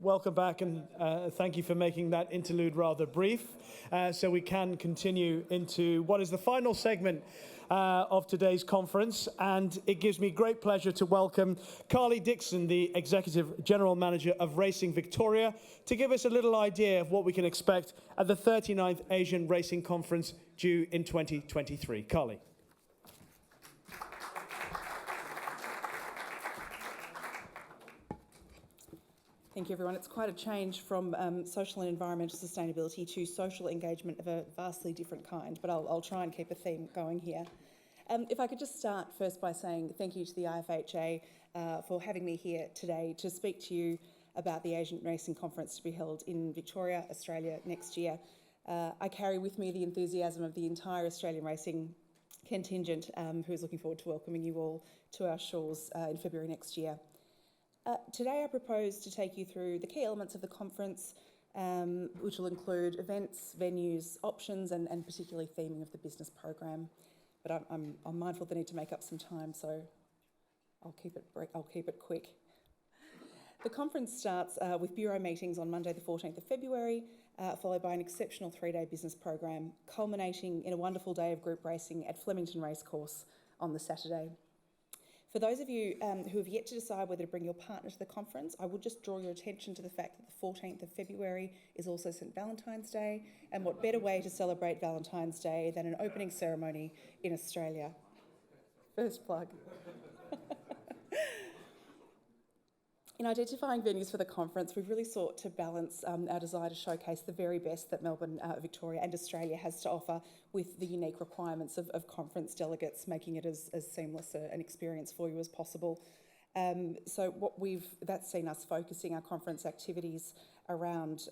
Welcome back, and thank you for making that interlude rather brief, so we can continue into what is the final segment of today's conference. And it gives me great pleasure to welcome Carly Dixon, the Executive General Manager of Racing Victoria, to give us a little idea of what we can expect at the 39th Asian Racing Conference due in 2023. Carly. Thank you, everyone. It's quite a change from social and environmental sustainability to social engagement of a vastly different kind, but I'll try and keep a theme going here. If I could just start first by saying thank you to the IFHA for having me here today to speak to you about the Asian Racing Conference to be held in Victoria, Australia next year. I carry with me the enthusiasm of the entire Australian racing contingent who is looking forward to welcoming you all to our shores in February next year. Today I propose to take you through the key elements of the conference, which will include events, venues, options, and particularly theming of the business program. But I'm mindful of the need to make up some time, so I'll keep it quick. The conference starts with bureau meetings on Monday the 14th of February, followed by an exceptional 3-day business program, culminating in a wonderful day of group racing at Flemington Racecourse on the Saturday. For those of you who have yet to decide whether to bring your partner to the conference, I would just draw your attention to the fact that the 14th of February is also St Valentine's Day, and what better way to celebrate Valentine's Day than an opening ceremony in Australia? First plug. In identifying venues for the conference, we've really sought to balance our desire to showcase the very best that Melbourne, Victoria and Australia has to offer with the unique requirements of conference delegates, making it as seamless an experience for you as possible. So that's seen us focusing our conference activities around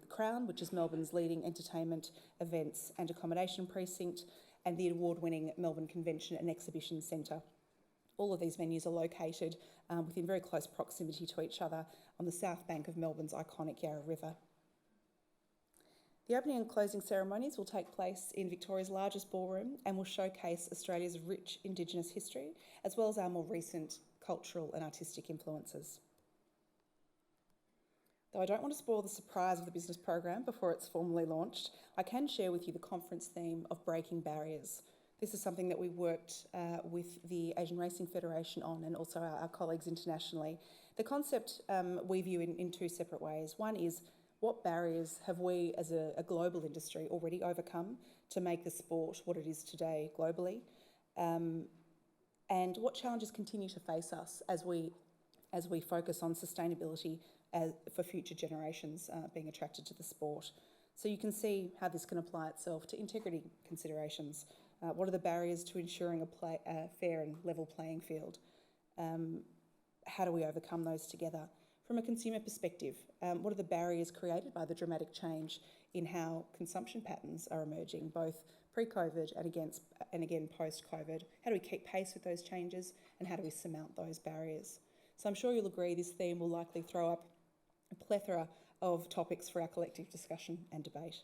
Crown, which is Melbourne's leading entertainment, events and accommodation precinct, and the award-winning Melbourne Convention and Exhibition Centre. All of these venues are located within very close proximity to each other on the south bank of Melbourne's iconic Yarra River. The opening and closing ceremonies will take place in Victoria's largest ballroom and will showcase Australia's rich Indigenous history, as well as our more recent cultural and artistic influences. Though I don't want to spoil the surprise of the business program before it's formally launched, I can share with you the conference theme of breaking barriers. This is something that we worked with the Asian Racing Federation on, and also our colleagues internationally. The concept we view in two separate ways. One is, what barriers have we as a global industry already overcome to make the sport what it is today globally? And what challenges continue to face us as we focus on sustainability for future generations being attracted to the sport? So you can see how this can apply itself to integrity considerations. What are the barriers to ensuring a fair and level playing field? How do we overcome those together? From a consumer perspective, what are the barriers created by the dramatic change in how consumption patterns are emerging, both pre-COVID and again post-COVID? How do we keep pace with those changes, and how do we surmount those barriers? So I'm sure you'll agree this theme will likely throw up a plethora of topics for our collective discussion and debate.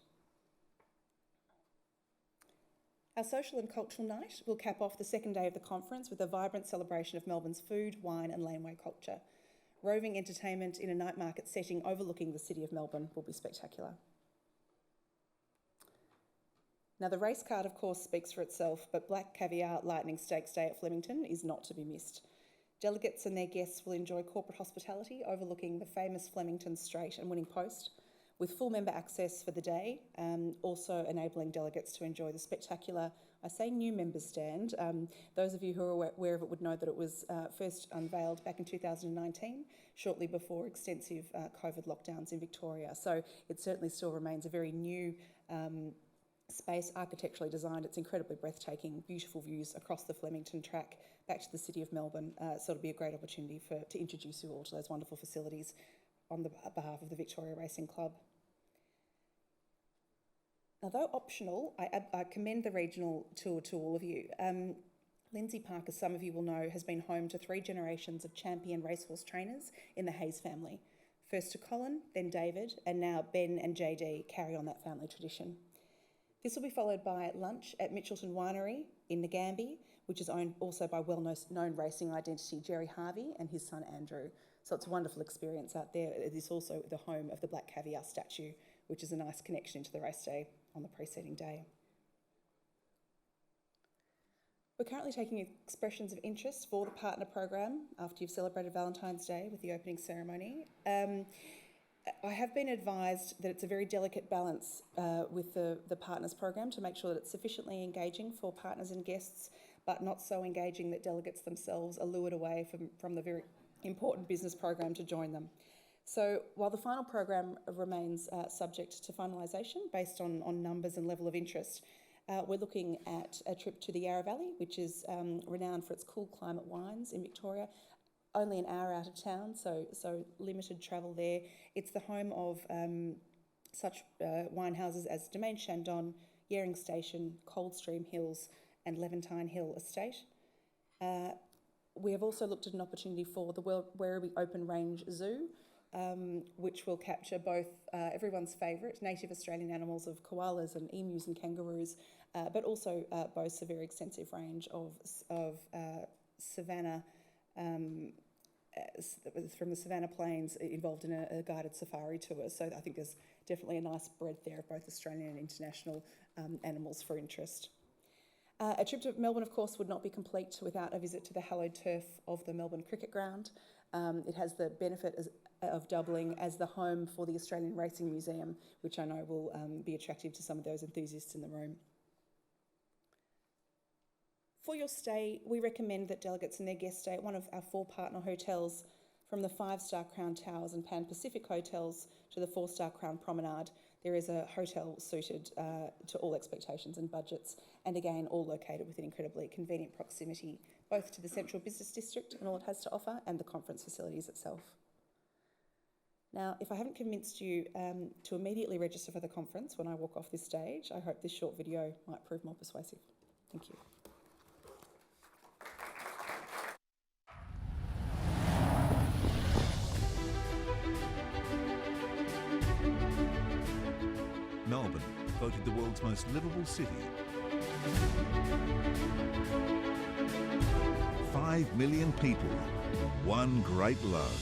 Our social and cultural night will cap off the second day of the conference with a vibrant celebration of Melbourne's food, wine and laneway culture. Roving entertainment in a night market setting overlooking the city of Melbourne will be spectacular. Now, the race card, of course, speaks for itself, but Black Caviar Lightning Stakes Day at Flemington is not to be missed. Delegates and their guests will enjoy corporate hospitality overlooking the famous Flemington Straight and Winning Post, with full member access for the day, also enabling delegates to enjoy the spectacular, I say new members stand. Those of you who are aware of it would know that it was first unveiled back in 2019, shortly before extensive COVID lockdowns in Victoria. So it certainly still remains a very new space, architecturally designed. It's incredibly breathtaking, beautiful views across the Flemington track back to the city of Melbourne. So it'll be a great opportunity to introduce you all to those wonderful facilities on the behalf of the Victoria Racing Club. Now, though optional, I commend the regional tour to all of you. Lindsay Park, as some of you will know, has been home to 3 generations of champion racehorse trainers in the Hayes family. First to Colin, then David, and now Ben and JD carry on that family tradition. This will be followed by lunch at Mitchelton Winery in Nagambie, which is owned also by well-known racing identity Jerry Harvey and his son Andrew. So it's a wonderful experience out there. It is also the home of the Black Caviar statue, which is a nice connection into the race day on the preceding day. We're currently taking expressions of interest for the partner program after you've celebrated Valentine's Day with the opening ceremony. I have been advised that it's a very delicate balance with the partners program to make sure that it's sufficiently engaging for partners and guests, but not so engaging that delegates themselves are lured away from the very important business program to join them. So while the final program remains subject to finalisation based on numbers and level of interest, we're looking at a trip to the Yarra Valley, which is renowned for its cool climate wines in Victoria, only an hour out of town, so limited travel there. It's the home of such wine houses as Domaine Chandon, Yering Station, Coldstream Hills and Levantine Hill Estate. We have also looked at an opportunity for the Werribee Open Range Zoo, which will capture both everyone's favourite native Australian animals of koalas and emus and kangaroos, but also boasts a very extensive range of savannah, from the savannah plains involved in a guided safari tour. So I think there's definitely a nice breadth there of both Australian and international animals for interest. A trip to Melbourne, of course, would not be complete without a visit to the hallowed turf of the Melbourne Cricket Ground. It has the benefit of doubling as the home for the Australian Racing Museum, which I know will be attractive to some of those enthusiasts in the room. For your stay, we recommend that delegates and their guests stay at one of our 4 partner hotels, from the 5-star Crown Towers and Pan Pacific hotels to the 4-star Crown Promenade. There is a hotel suited to all expectations and budgets, and again, all located within incredibly convenient proximity, both to the Central Business District and all it has to offer, and the conference facilities itself. Now, if I haven't convinced you to immediately register for the conference when I walk off this stage, I hope this short video might prove more persuasive. Thank you. Melbourne, voted the world's most livable city. 5 million people, one great love.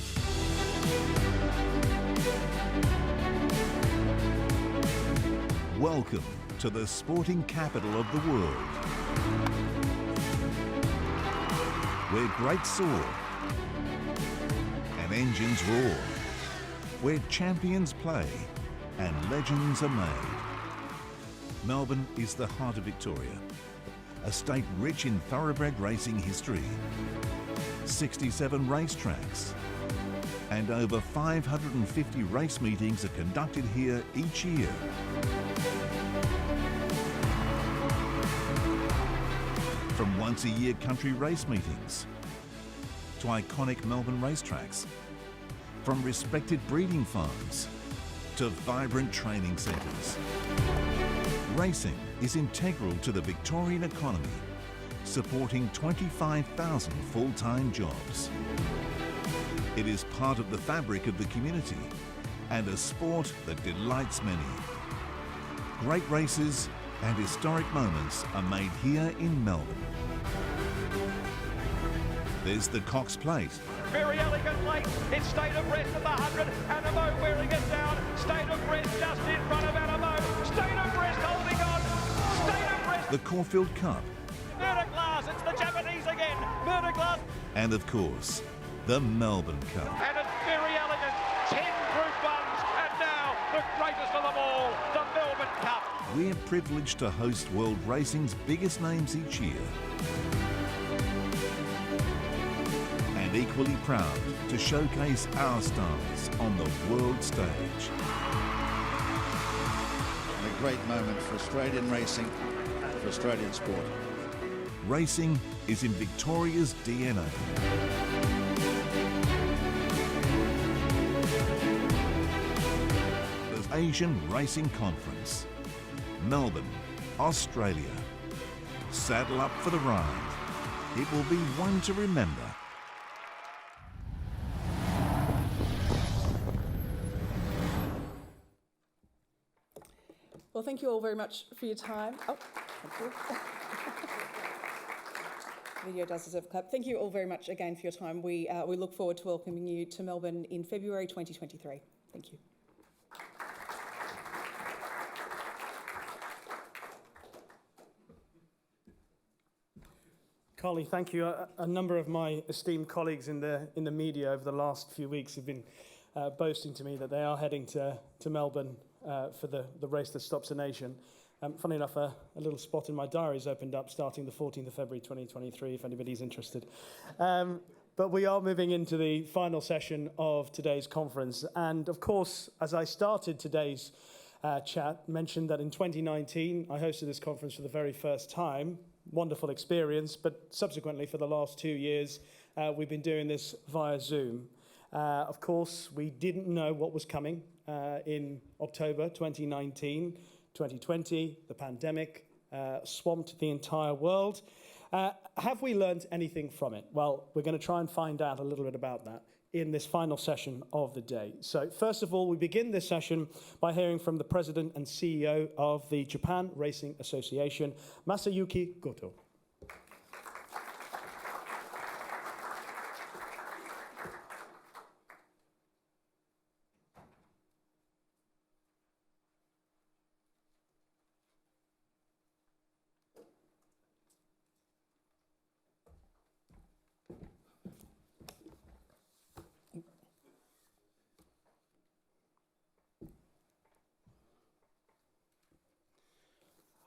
Welcome to the sporting capital of the world, where greats soar and engines roar, where champions play and legends are made. Melbourne is the heart of Victoria, a state rich in thoroughbred racing history, 67 racetracks, and over 550 race meetings are conducted here each year. From once-a-year country race meetings to iconic Melbourne racetracks, from respected breeding farms to vibrant training centres. Racing is integral to the Victorian economy, supporting 25,000 full-time jobs. It is part of the fabric of the community and a sport that delights many. Great races and historic moments are made here in Melbourne. There's the Cox Plate. Very elegant plate. It's State of Rest at the 100. Animo wearing it down. State of Rest just in front of Animo. State of Rest holding on. State of Rest. The Caulfield Cup. Murder Glass. It's the Japanese again. Murder Glass. And of course, the Melbourne Cup. And it's very elegant. 10 Group 1s. And now the greatest of them all, the Melbourne Cup. We're privileged to host world racing's biggest names each year. And equally proud to showcase our stars on the world stage. And a great moment for Australian racing, for Australian sport. Racing is in Victoria's DNA. The Asian Racing Conference, Melbourne, Australia. Saddle up for the ride. It will be one to remember. Well, thank you all very much for your time. Oh, thank you. Video does deserve a clap. Thank you all very much again for your time. We look forward to welcoming you to Melbourne in February 2023. Thank you. Carly, thank you. A number of my esteemed colleagues in the media over the last few weeks have been boasting to me that they are heading to Melbourne for the race that stops a nation. Funny enough, a little spot in my diary has opened up starting the 14th of February 2023, if anybody's interested. But we are moving into the final session of today's conference. And of course, as I started today's chat, mentioned that in 2019, I hosted this conference for the very first time. Wonderful experience, but subsequently for the last 2 years, we've been doing this via Zoom. Of course, we didn't know what was coming in October 2019. 2020, the pandemic swamped the entire world. Have we learned anything from it? Well, we're going to try and find out a little bit about that in this final session of the day. So first of all, we begin this session by hearing from the President and CEO of the Japan Racing Association, Masayuki Goto.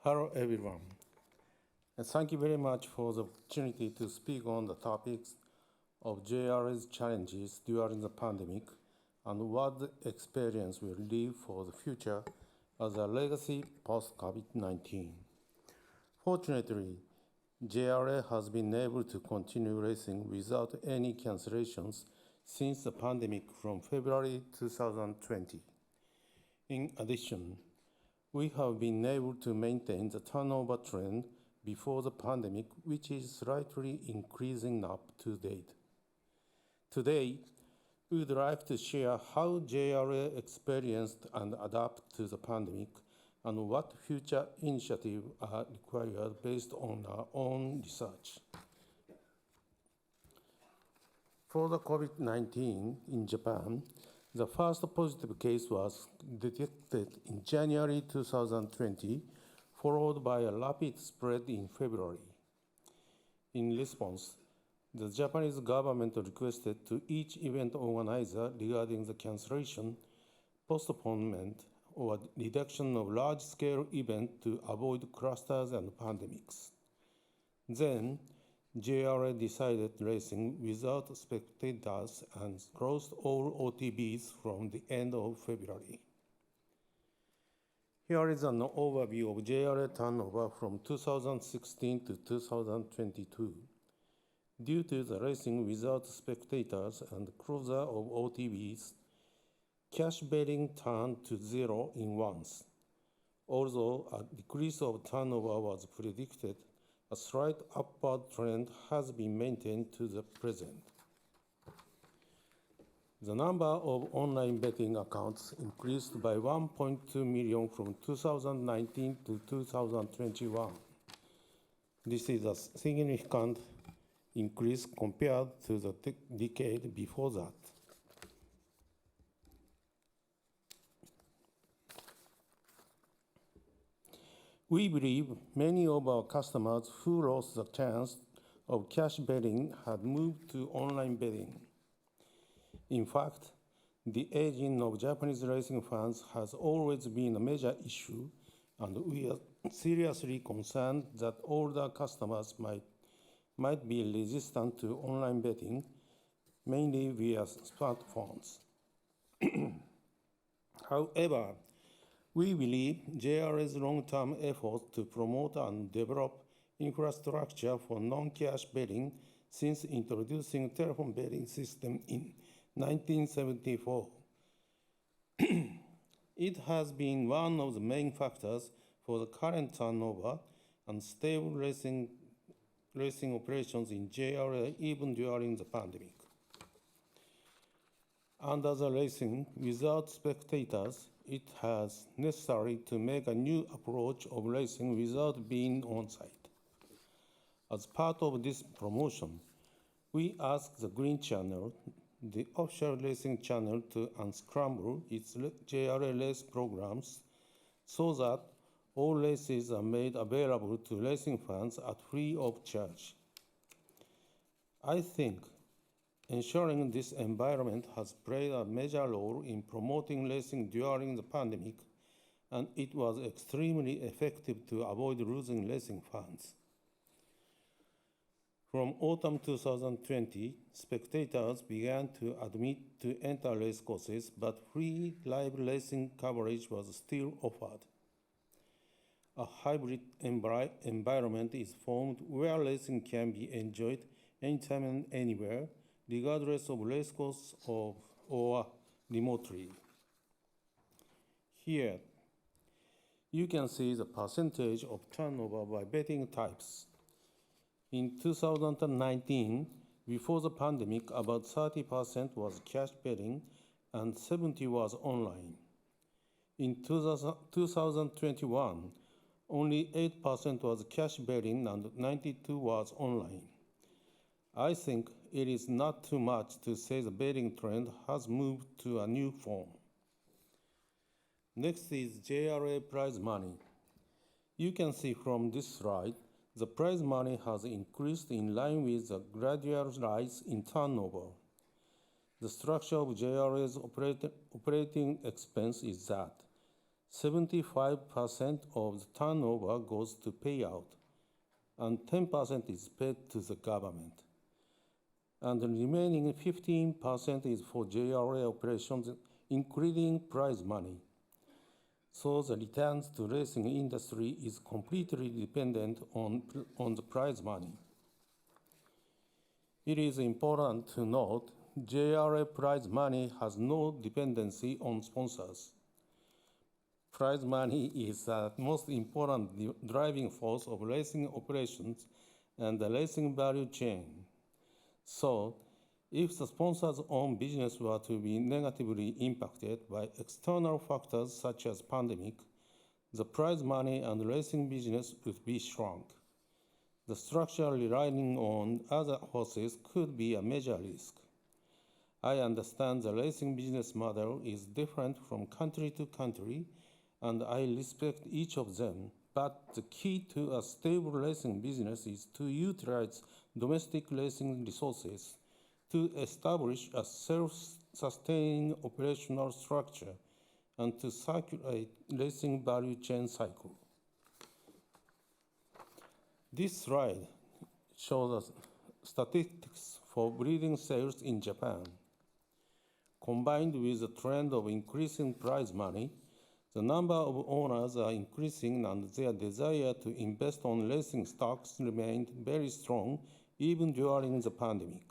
Hello, everyone. And thank you very much for the opportunity to speak on the topics of JRA's challenges during the pandemic and what the experience will leave for the future as a legacy post-COVID-19. Fortunately, JRA has been able to continue racing without any cancellations since the pandemic from February 2020. In addition, we have been able to maintain the turnover trend before the pandemic, which is slightly increasing up to date. Today, we would like to share how JRA experienced and adapted to the pandemic and what future initiatives are required based on our own research. For the COVID-19 in Japan, the first positive case was detected in January 2020, followed by a rapid spread in February. In response, the Japanese government requested to each event organizer regarding the cancellation, postponement, or reduction of large-scale events to avoid clusters and pandemics. Then, JRA decided racing without spectators and closed all OTBs from the end of February. Here is an overview of JRA turnover from 2016 to 2022. Due to the racing without spectators and closure of OTBs, cash betting turned to zero in once. Although a decrease of turnover was predicted, a slight upward trend has been maintained to the present. The number of online betting accounts increased by 1.2 million from 2019 to 2021. This is a significant increase compared to the decade before that. We believe many of our customers who lost the chance of cash betting had moved to online betting. In fact, the aging of Japanese racing fans has always been a major issue, and we are seriously concerned that older customers might be resistant to online betting, mainly via smartphones. However, we believe JRA's long-term effort to promote and develop infrastructure for non-cash betting since introducing telephone betting system in 1974. It has been one of the main factors for the current turnover and stable racing operations in JRA even during the pandemic. Under the racing without spectators, it has necessary to make a new approach of racing without being on site. As part of this promotion, we asked the Green Channel, the official racing channel, to unscramble its JRA race programs so that all races are made available to racing fans at free of charge. I think ensuring this environment has played a major role in promoting racing during the pandemic, and it was extremely effective to avoid losing racing fans. From autumn 2020, spectators began to admit to enter race courses, but free live racing coverage was still offered. A hybrid environment is formed where racing can be enjoyed anytime and anywhere, regardless of race course or remotely. Here, you can see the percentage of turnover by betting types. In 2019, before the pandemic, about 30% was cash betting and 70% was online. In 2021, only 8% was cash betting and 92% was online. I think it is not too much to say the betting trend has moved to a new form. Next is JRA prize money. You can see from this slide, the prize money has increased in line with the gradual rise in turnover. The structure of JRA's operating expense is that 75% of the turnover goes to payout, and 10% is paid to the government. And the remaining 15% is for JRA operations, including prize money. So the returns to racing industry is completely dependent on the prize money. It is important to note JRA prize money has no dependency on sponsors. Prize money is the most important driving force of racing operations and the racing value chain. So, if the sponsor's own business were to be negatively impacted by external factors such as pandemic, the prize money and racing business would be shrunk. The structure relying on other horses could be a major risk. I understand the racing business model is different from country to country, and I respect each of them, but the key to a stable racing business is to utilize domestic racing resources to establish a self-sustaining operational structure and to circulate racing value chain cycle. This slide shows statistics for breeding sales in Japan. Combined with the trend of increasing prize money, the number of owners are increasing and their desire to invest on racing stocks remained very strong even during the pandemic.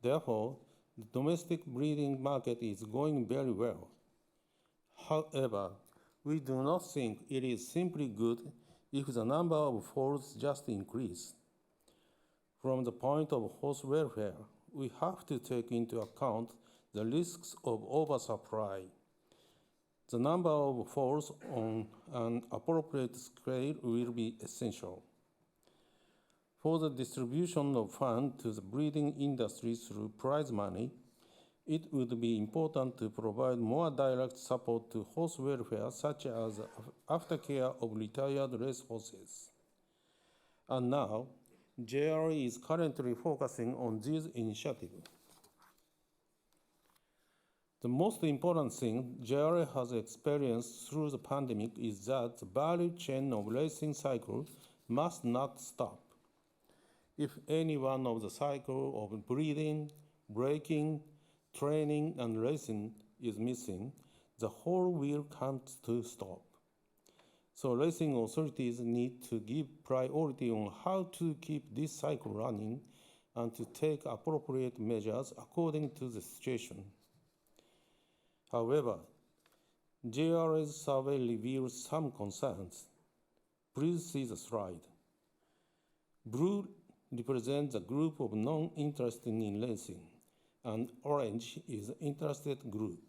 Therefore, the domestic breeding market is going very well. However, we do not think it is simply good if the number of foals just increase. From the point of horse welfare, we have to take into account the risks of oversupply. The number of foals on an appropriate scale will be essential. For the distribution of funds to the breeding industry through prize money, it would be important to provide more direct support to horse welfare, such as aftercare of retired racehorses. And now, JRA is currently focusing on these initiatives. The most important thing JRA has experienced through the pandemic is that the value chain of racing cycle must not stop. If any one of the cycle of breeding, breaking, training, and racing is missing, the whole wheel comes to stop. So racing authorities need to give priority on how to keep this cycle running and to take appropriate measures according to the situation. However, JRA's survey reveals some concerns. Please see the slide. Blue represents a group of non-interested in racing, and orange is the interested group.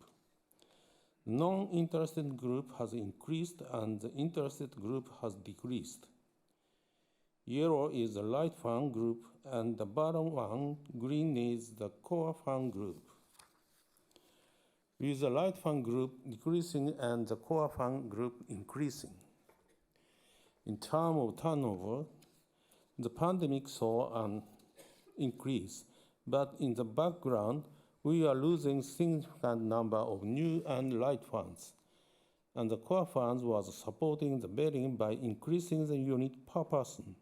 The non-interested group has increased and the interested group has decreased. Yellow is the light fan group, and the bottom one, green, is the core fan group. With the light fan group decreasing and the core fan group increasing. In terms of turnover, the pandemic saw an increase, but in the background, we are losing significant number of new and light fans, and the core fans was supporting the betting by increasing the unit per person.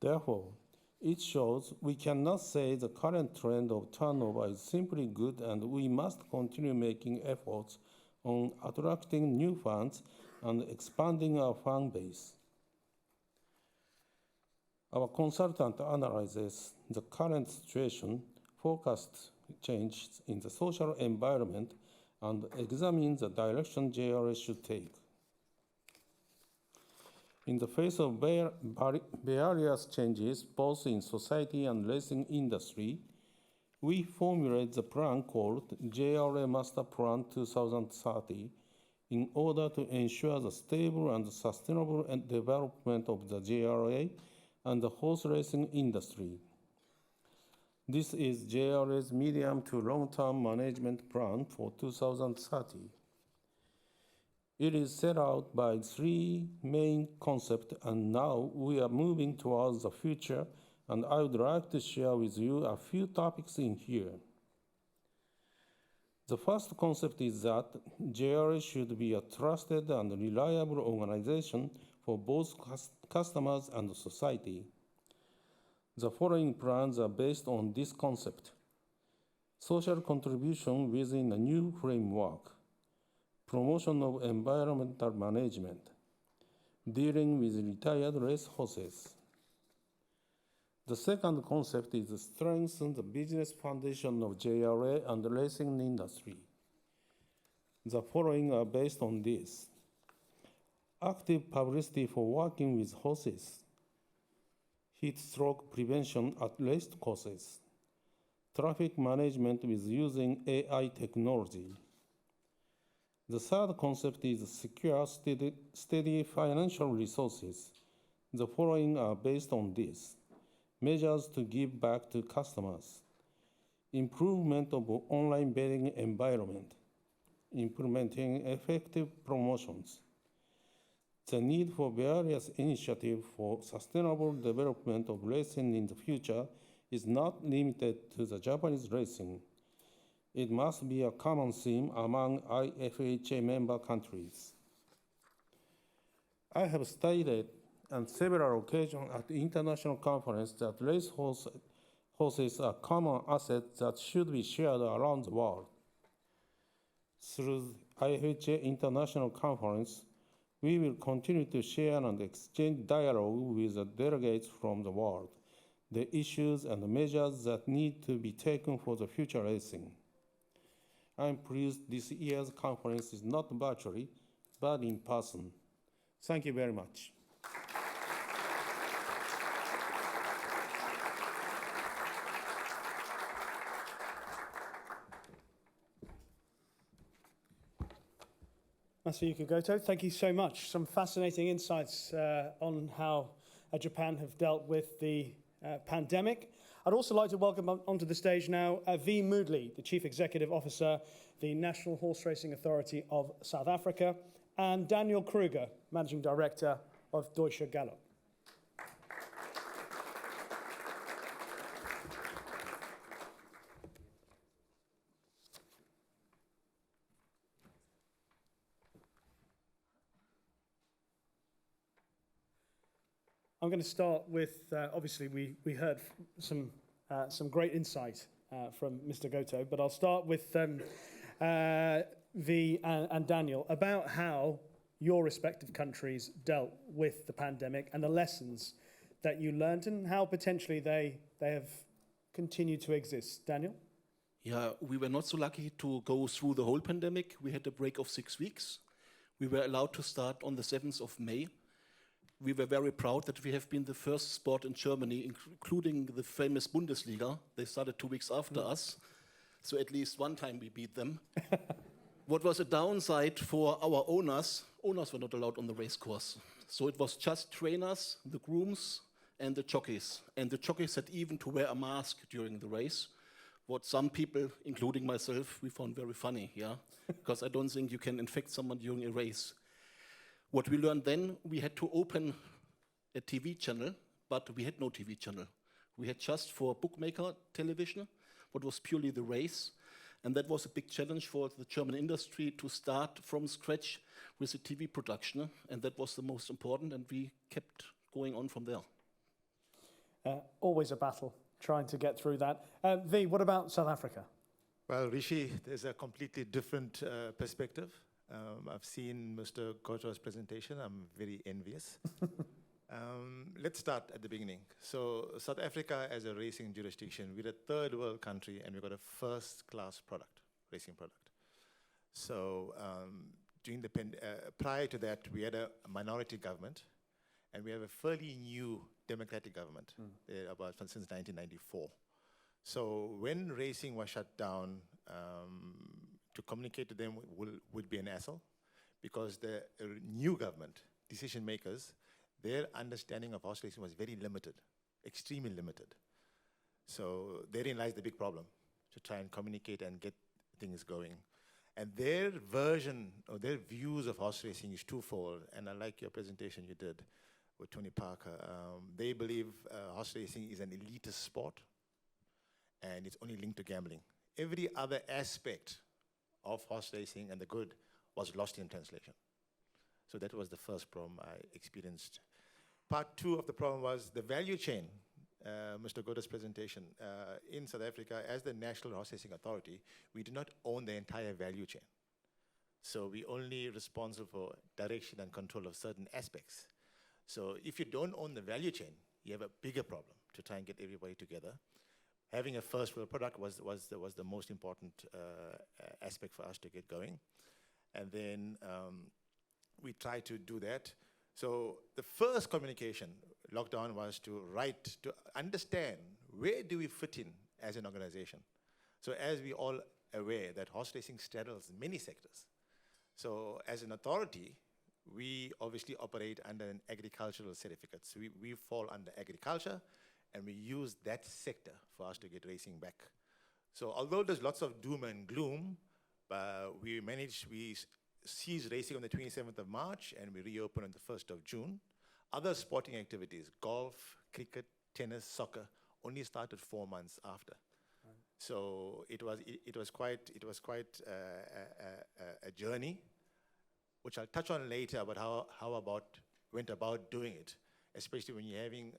Therefore, it shows we cannot say the current trend of turnover is simply good, and we must continue making efforts on attracting new fans and expanding our fan base. Our consultant analyzes the current situation, forecast changes in the social environment, and examines the direction JRA should take. In the face of various changes, both in society and racing industry, we formulate the plan called JRA Master Plan 2030 in order to ensure the stable and sustainable development of the JRA and the horse racing industry. This is JRA's medium to long-term management plan for 2030. It is set out by 3 main concepts, and now we are moving towards the future, and I would like to share with you a few topics in here. The first concept is that JRA should be a trusted and reliable organization for both customers and society. The following plans are based on this concept: social contribution within a new framework, promotion of environmental management, dealing with retired race horses. The second concept is to strengthen the business foundation of JRA and the racing industry. The following are based on this: active publicity for working with horses, heat stroke prevention at raced courses, traffic management with using AI technology. The third concept is secure, steady financial resources. The following are based on this: measures to give back to customers, improvement of online betting environment, implementing effective promotions. The need for various initiatives for sustainable development of racing in the future is not limited to the Japanese racing. It must be a common theme among IFHA member countries. I have stated on several occasions at the international conference that race horses are common assets that should be shared around the world. Through IFHA International Conference, we will continue to share and exchange dialogue with the delegates from the world, the issues and the measures that need to be taken for the future racing. I'm pleased this year's conference is not virtually, but in person. Thank you very much. Masayuki Goto, thank you so much. Some fascinating insights on how Japan have dealt with the pandemic. I'd also like to welcome onto the stage now V. Moodley, the Chief Executive Officer, the National Horse Racing Authority of South Africa, and Daniel Kruger, Managing Director of Deutsche Galopp. I'm going to start with, obviously, we heard some great insight from Mr. Goto, but I'll start with V and Daniel about how your respective countries dealt with the pandemic and the lessons that you learned and how potentially they have continued to exist. Daniel? Yeah, we were not so lucky to go through the whole pandemic. We had a break of 6 weeks. We were allowed to start on the 7th of May. We were very proud that we have been the first sport in Germany, including the famous Bundesliga. They started 2 weeks after us, so at least one time we beat them. What was a downside for our owners were not allowed on the race course. So it was just trainers, the grooms, and the jockeys. And the jockeys had even to wear a mask during the race, what some people, including myself, we found very funny, yeah? Because I don't think you can infect someone during a race. What we learned then, we had to open a TV channel, but we had no TV channel. We had just for bookmaker television, what was purely the race. And that was a big challenge for the German industry to start from scratch with the TV production. And that was the most important, and we kept going on from there. Always a battle trying to get through that. V, what about South Africa? Well, Rishi, there's a completely different perspective. I've seen Mr. Goto's presentation. I'm very envious. Let's start at the beginning. So South Africa as a racing jurisdiction, we're a third world country and we've got a first-class product, racing product. So during the prior to that, we had a minority government and we have a fairly new democratic government, about since 1994. So when racing was shut down, to communicate to them would be an hassle, because the new government, decision makers, their understanding of horse racing was very limited, extremely limited. So therein lies the big problem, to try and communicate and get things going. And their version or their views of horse racing is twofold, and I like your presentation you did with Tony Parker. They believe horse racing is an elitist sport, and it's only linked to gambling. Every other aspect of horse racing and the good was lost in translation. So that was the first problem I experienced. Part two of the problem was the value chain. Mr. Goda's presentation. In South Africa, as the National Horse Racing Authority, we do not own the entire value chain. So we're only responsible for direction and control of certain aspects. So if you don't own the value chain, you have a bigger problem to try and get everybody together. Having a first world product was the most important aspect for us to get going. And then we tried to do that. So the first communication, lockdown, was to understand where do we fit in as an organization. So as we all aware that horse racing straddles many sectors. So as an authority, we obviously operate under an agricultural certificate. So we fall under agriculture, and we use that sector for us to get racing back. So although there's lots of doom and gloom, we ceased racing on the 27th of March, and we reopened on the 1st of June. Other sporting activities, golf, cricket, tennis, soccer, only started 4 months after. Right. So it was quite a journey, which I'll touch on later about how went about doing it, especially when you're having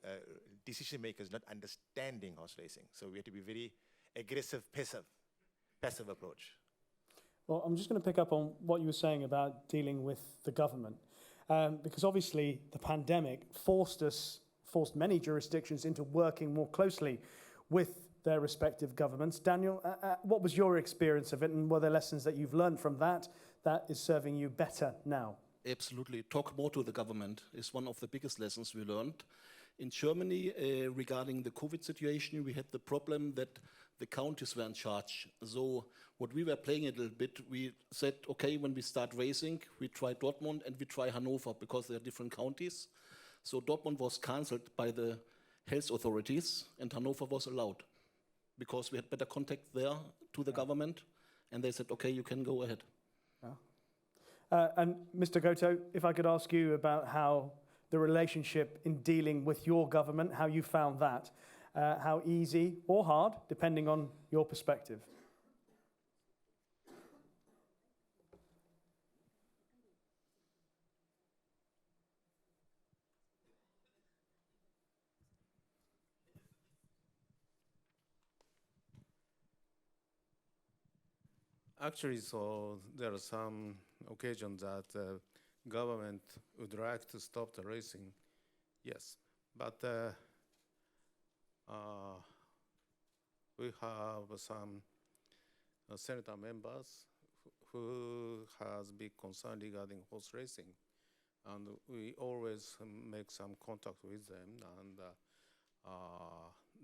decision makers not understanding horse racing. So we had to be very aggressive, passive approach. Well, I'm just going to pick up on what you were saying about dealing with the government, because obviously the pandemic forced many jurisdictions into working more closely with their respective governments. Daniel, what was your experience of it, and were there lessons that you've learned from that is serving you better now? Absolutely. Talk more to the government is one of the biggest lessons we learned. In Germany, regarding the COVID situation, we had the problem that the counties were in charge. So what we were playing a little bit, we said, okay, when we start racing, we try Dortmund and we try Hanover, because they are different counties. So Dortmund was cancelled by the health authorities, and Hanover was allowed, because we had better contact there to the government, and they said, okay, you can go ahead. And Mr. Goto, if I could ask you about how the relationship in dealing with your government, how you found that, how easy or hard, depending on your perspective. Actually, so there are some occasions that the government would like to stop the racing, yes. But we have some senator members who has big concern regarding horse racing, and we always make some contact with them, and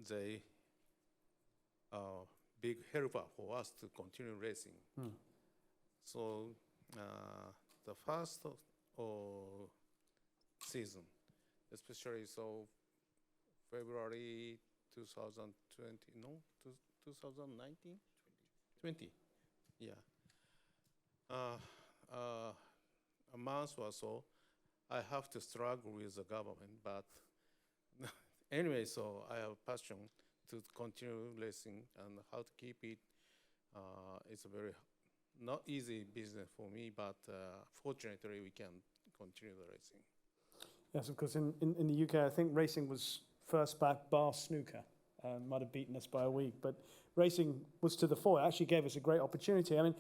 they are big helper for us to continue racing. So the first season, especially so February 2020, no, 2019? 20, yeah. A month or so, I have to struggle with the government, but anyway, so I have passion to continue racing and how to keep it. It's a very not easy business for me, but fortunately we can continue the racing. Yes, of course. In the UK, I think racing was first back, bar snooker. Might have beaten us by a week, but racing was to the fore. It actually gave us a great opportunity. I mean,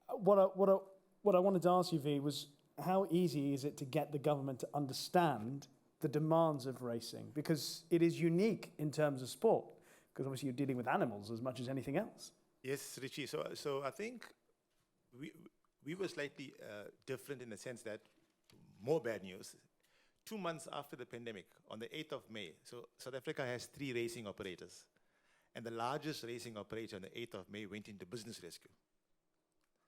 what I wanted to ask you, V, was how easy is it to get the government to understand the demands of racing? Because it is unique in terms of sport, because obviously you're dealing with animals as much as anything else. Yes, Richie. So I think we were slightly different in the sense that more bad news. 2 months after the pandemic, on the 8th of May, so South Africa has 3 racing operators. And the largest racing operator on the 8th of May went into business rescue.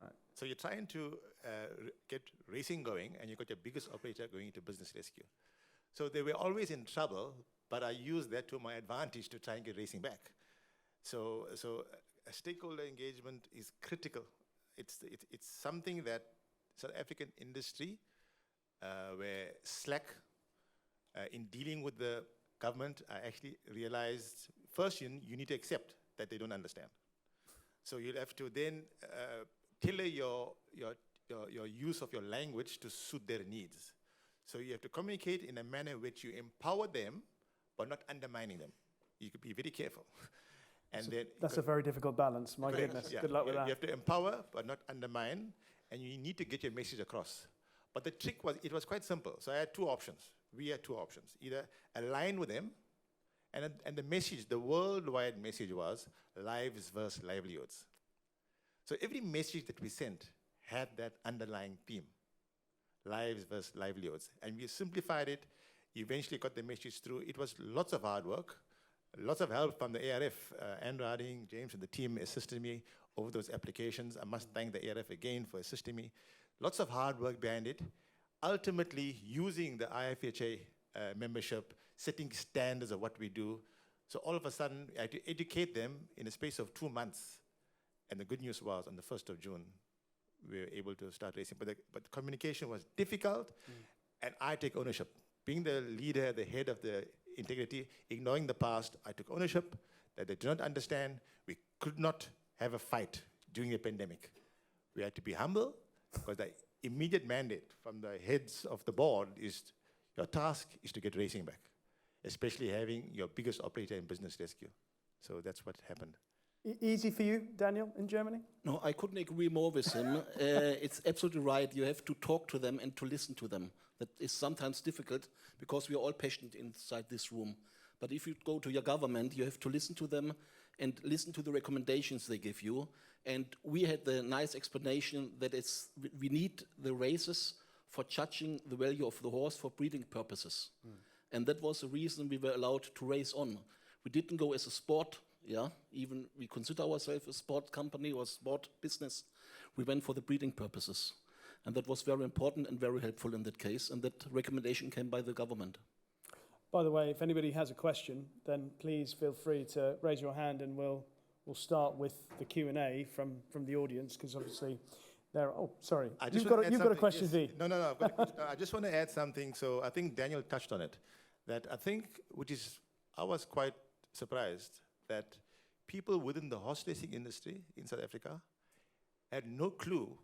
Right. So you're trying to get racing going, and you've got your biggest operator going into business rescue. So they were always in trouble, but I used that to my advantage to try and get racing back. So a stakeholder engagement is critical. It's something that South African industry were slack in dealing with the government. I actually realized, first you need to accept that they don't understand. So you'll have to then tailor your use of your language to suit their needs. So you have to communicate in a manner which you empower them, but not undermining them. You could be very careful. And then That's a very difficult balance. My goodness. Yeah. Good luck with that. You have to empower, but not undermine, and you need to get your message across. But the trick was, it was quite simple. So I had 2 options. We had 2 options. Either align with them, and the message, the worldwide message was lives versus livelihoods. So every message that we sent had that underlying theme, lives versus livelihoods. And we simplified it, eventually got the message through. It was lots of hard work, lots of help from the ARF. Andrew Harding, James, and the team assisted me over those applications. I must thank the ARF again for assisting me. Lots of hard work behind it. Ultimately, using the IFHA membership, setting standards of what we do. So all of a sudden, I had to educate them in a space of 2 months. And the good news was, on the 1st of June, we were able to start racing. But the communication was difficult, and I take ownership. Being the leader, the head of the integrity, ignoring the past, I took ownership that they did not understand. We could not have a fight during the pandemic. We had to be humble, because the immediate mandate from the heads of the board is your task is to get racing back, especially having your biggest operator in business rescue. So that's what happened. Easy for you, Daniel, in Germany? No, I couldn't agree more with him. It's absolutely right. You have to talk to them and to listen to them. That is sometimes difficult because we are all patient inside this room. But if you go to your government, you have to listen to them and listen to the recommendations they give you. And we had the nice explanation that we need the races for judging the value of the horse for breeding purposes. And that was the reason we were allowed to race on. We didn't go as a sport, even we consider ourselves a sport company or sport business. We went for the breeding purposes. And that was very important and very helpful in that case. And that recommendation came by the government. By the way, if anybody has a question, then please feel free to raise your hand, and we'll start with the Q&A from the audience, because obviously there. Oh, sorry. You've got a question, yes. V. No. I just want to add something. So I think Daniel touched on it. That I think, I was quite surprised that people within the horse racing industry in South Africa had no clue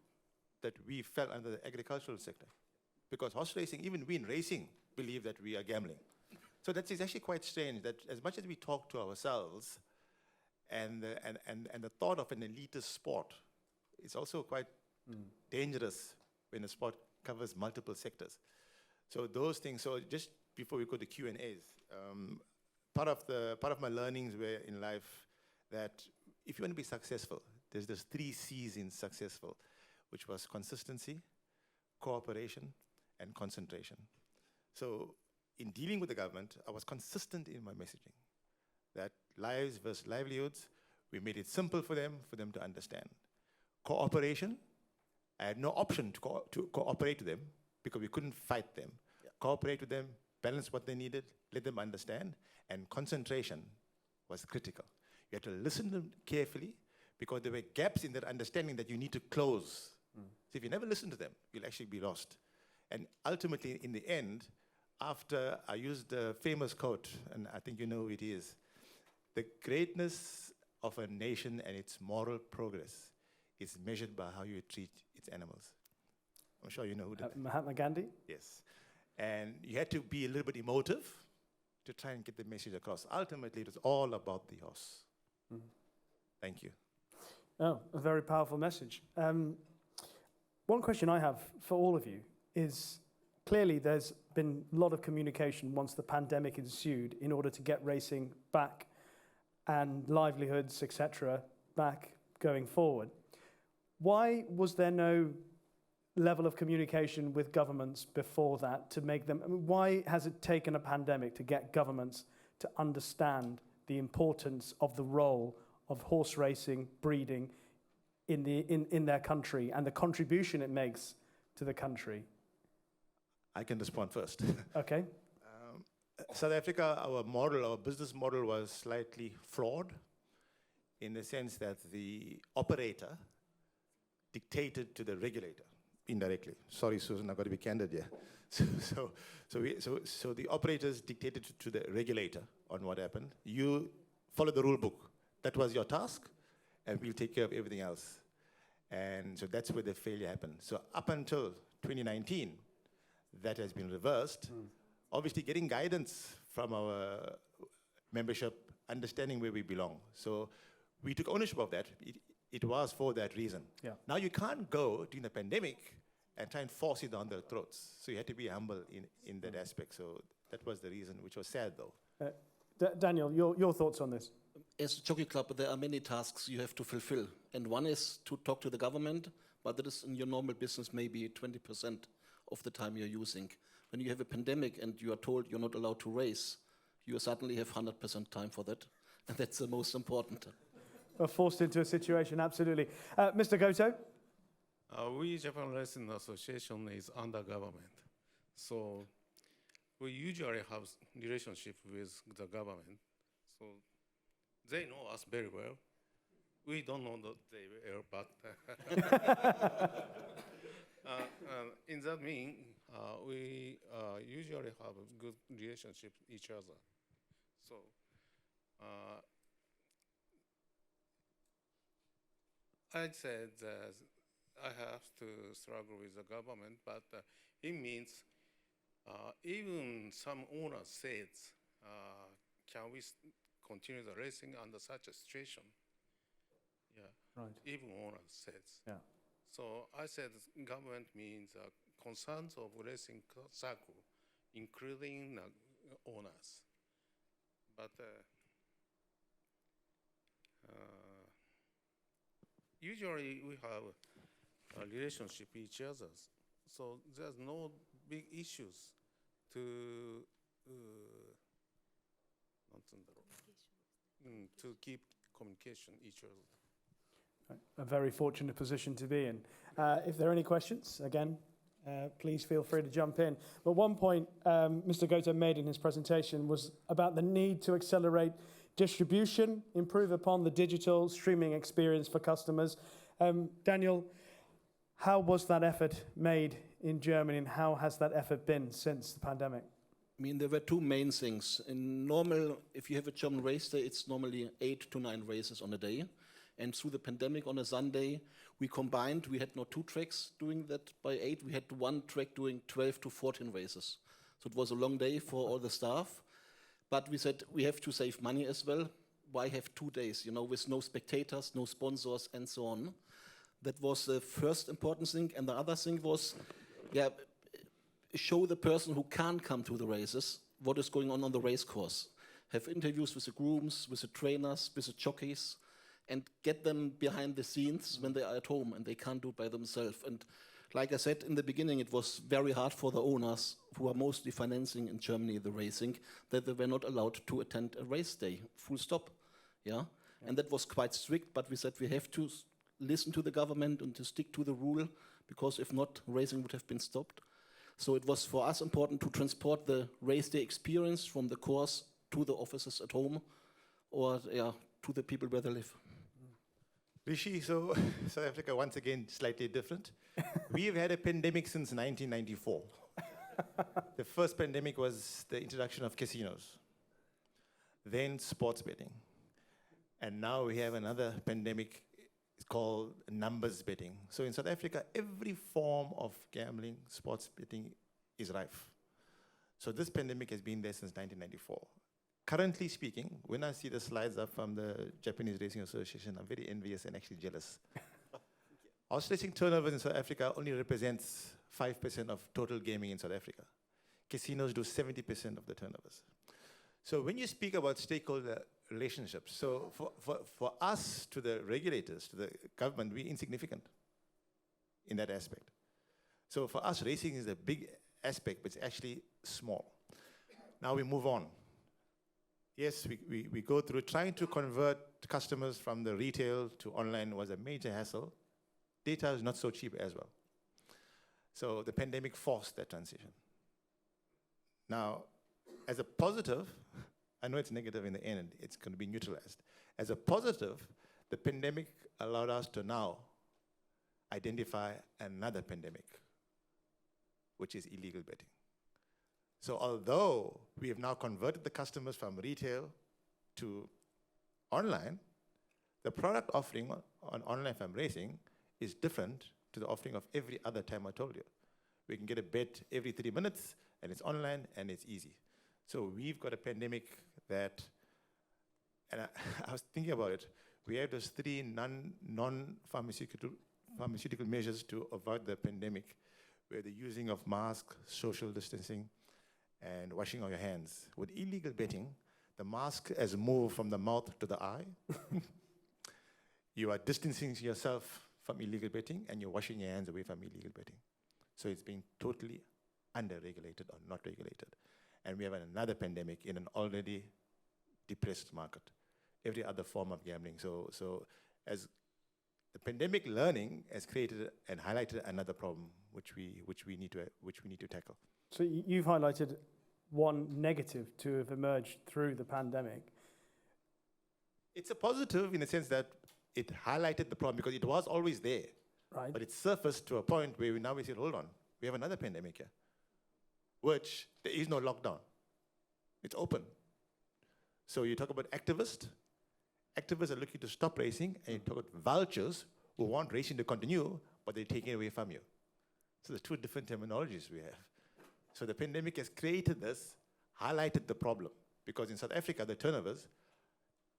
that we fell under the agricultural sector. Because horse racing, even we in racing, believe that we are gambling. So that's actually quite strange that as much as we talk to ourselves, and the thought of an elitist sport is also quite dangerous when a sport covers multiple sectors. So those things. So just before we go to Q&As, part of my learnings were in life that if you want to be successful, there's 3 C's in successful, which was consistency, cooperation, and concentration. So in dealing with the government, I was consistent in my messaging. That lives versus livelihoods, we made it simple for them to understand. Cooperation, I had no option to cooperate with them because we couldn't fight them. cooperate with them, balance what they needed, let them understand, and concentration was critical. You had to listen to them carefully because there were gaps in their understanding that you need to close. So if you never listen to them, you'll actually be lost. And ultimately, in the end, after I used the famous quote, and I think you know who it is, the greatness of a nation and its moral progress is measured by how you treat its animals. I'm sure you know who that is. Mahatma Gandhi? Yes. And you had to be a little bit emotive to try and get the message across. Ultimately, it was all about the horse. Thank you. Oh, a very powerful message. One question I have for all of you is, clearly there's been a lot of communication once the pandemic ensued in order to get racing back and livelihoods, etc., back going forward. Why was there no level of communication with governments before that to make them, I mean, why has it taken a pandemic to get governments to understand the importance of the role of horse racing, breeding in their country and the contribution it makes to the country? I can respond first. Okay. South Africa, our business model was slightly flawed in the sense that the operator dictated to the regulator indirectly. Sorry, Susan, I've got to be candid here. So the operators dictated to the regulator on what happened. You follow the rule book. That was your task, and we'll take care of everything else. And so that's where the failure happened. So up until 2019, that has been reversed. Obviously, getting guidance from our membership, understanding where we belong. So we took ownership of that. It was for that reason. Yeah. Now you can't go during the pandemic and try and force it down their throats. So you had to be humble in that aspect. So that was the reason, which was sad though. Daniel, your thoughts on this? As a jockey club, there are many tasks you have to fulfill. And one is to talk to the government, but that is in your normal business maybe 20% of the time you're using. When you have a pandemic and you are told you're not allowed to race, you suddenly have 100% time for that. And that's the most important. Forced into a situation, absolutely. Mr. Goto? We, Japan Racing Association, is under government. So we usually have relationship with the government. So they know us very well. We don't know that they well, but in that mean, we usually have a good relationship with each other. So I'd say that I have to struggle with the government, but it means even some owners said, can we continue the racing under such a situation? Yeah, Right. even owners said. Yeah. So I said government means concerns of racing circle, including owners. But usually we have a relationship with each other. So there's no big issues to to keep communication each other. A very fortunate position to be in. If there are any questions, again, please feel free to jump in. But one point Mr. Goto made in his presentation was about the need to accelerate distribution, improve upon the digital streaming experience for customers. Daniel, how was that effort made in Germany, and how has that effort been since the pandemic? I mean, there were two main things. In normal, if you have a German race day, it's normally 8 to 9 races on a day. And through the pandemic on a Sunday, we combined, we had not 2 tracks doing that by 8, we had 1 track doing 12 to 14 races. So it was a long day for all the staff. But we said we have to save money as well. Why have 2 days, you know, with no spectators, no sponsors, and so on? That was the first important thing. And the other thing was, show the person who can't come to the races what is going on the race course. Have interviews with the grooms, with the trainers, with the jockeys, and get them behind the scenes when they are at home and they can't do it by themselves. And like I said in the beginning, it was very hard for the owners, who are mostly financing in Germany the racing, that they were not allowed to attend a race day, full stop. Yeah? And that was quite strict, but we said we have to listen to the government and to stick to the rule, because if not, racing would have been stopped. So it was for us important to transport the race day experience from the course to the offices at home, or to the people where they live. Rishi, so South Africa, once again, slightly different. We've had a pandemic since 1994. The first pandemic was the introduction of casinos, then sports betting. And now we have another pandemic, it's called numbers betting. So in South Africa, every form of gambling, sports betting is rife. So this pandemic has been there since 1994. Currently speaking, when I see the slides up from the Japanese Racing Association, I'm very envious and actually jealous. Horse racing turnover in South Africa only represents 5% of total gaming in South Africa. Casinos do 70% of the turnovers. So when you speak about stakeholder relationships, so for us to the regulators, to the government, we're insignificant in that aspect. So for us, racing is a big aspect, but it's actually small. Now we move on. Yes, we go through trying to convert customers from the retail to online was a major hassle. Data is not so cheap as well. So the pandemic forced that transition. Now, as a positive, I know it's negative in the end, it's going to be neutralized. As a positive, the pandemic allowed us to now identify another pandemic, which is illegal betting. So although we have now converted the customers from retail to online, the product offering on online farm racing is different to the offering of every other time I told you. We can get a bet every 3 minutes, and it's online, and it's easy. So we've got a pandemic that, and I was thinking about it, we have those 3 non-pharmaceutical measures to avoid the pandemic, where the using of masks, social distancing, and washing of your hands. With illegal betting, the mask has moved from the mouth to the eye. You are distancing yourself from illegal betting, and you're washing your hands away from illegal betting. So it's being totally under-regulated or not regulated. And we have another pandemic in an already depressed market. Every other form of gambling. So as the pandemic learning has created and highlighted another problem which we need to tackle. So you've highlighted one negative to have emerged through the pandemic. It's a positive in the sense that it highlighted the problem because it was always there. Right. But it surfaced to a point where we said, hold on, we have another pandemic here, which there is no lockdown. It's open. So you talk about activists. Activists are looking to stop racing, and you talk about vultures who want racing to continue, but they're taking it away from you. So there's 2 different terminologies we have. So the pandemic has created this, highlighted the problem, because in South Africa, the turnovers,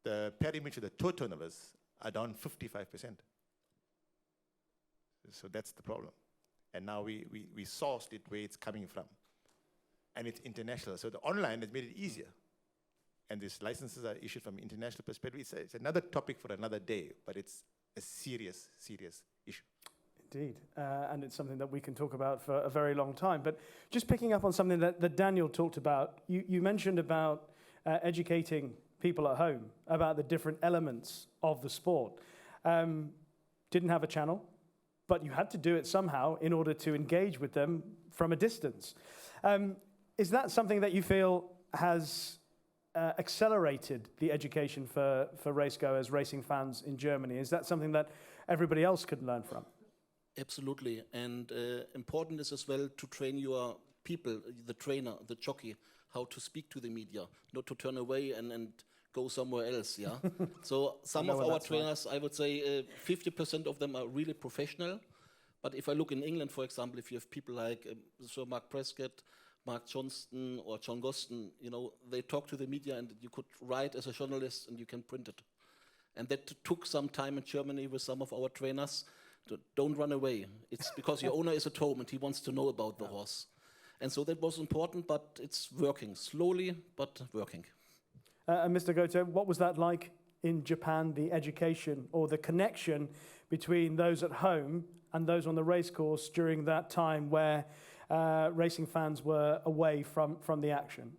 the perimeter, the total turnovers are down 55%. So that's the problem. And now we sourced it where it's coming from. And it's international. So the online has made it easier. And these licenses are issued from international perspective. It's another topic for another day, but it's a serious, serious issue. Indeed, and it's something that we can talk about for a very long time. But just picking up on something that Daniel talked about, you mentioned about educating people at home about the different elements of the sport. Didn't have a channel, but you had to do it somehow in order to engage with them from a distance. Is that something that you feel has accelerated the education for racegoers, racing fans in Germany? Is that something that everybody else could learn from? Absolutely, and important is as well to train your people, the trainer, the jockey, how to speak to the media, not to turn away and go somewhere else, yeah? So some of our trainers, I would say 50% of them are really professional, but if I look in England, for example, if you have people like Sir Mark Prescott, Mark Johnston or John Goston, you know, they talk to the media and you could write as a journalist and you can print it. And that took some time in Germany with some of our trainers. Don't run away. It's because your owner is at home and he wants to know about the horse. And so that was important, but it's working slowly, but working. And Mr. Goto, what was that like in Japan, the education or the connection between those at home and those on the racecourse during that time where racing fans were away from the action?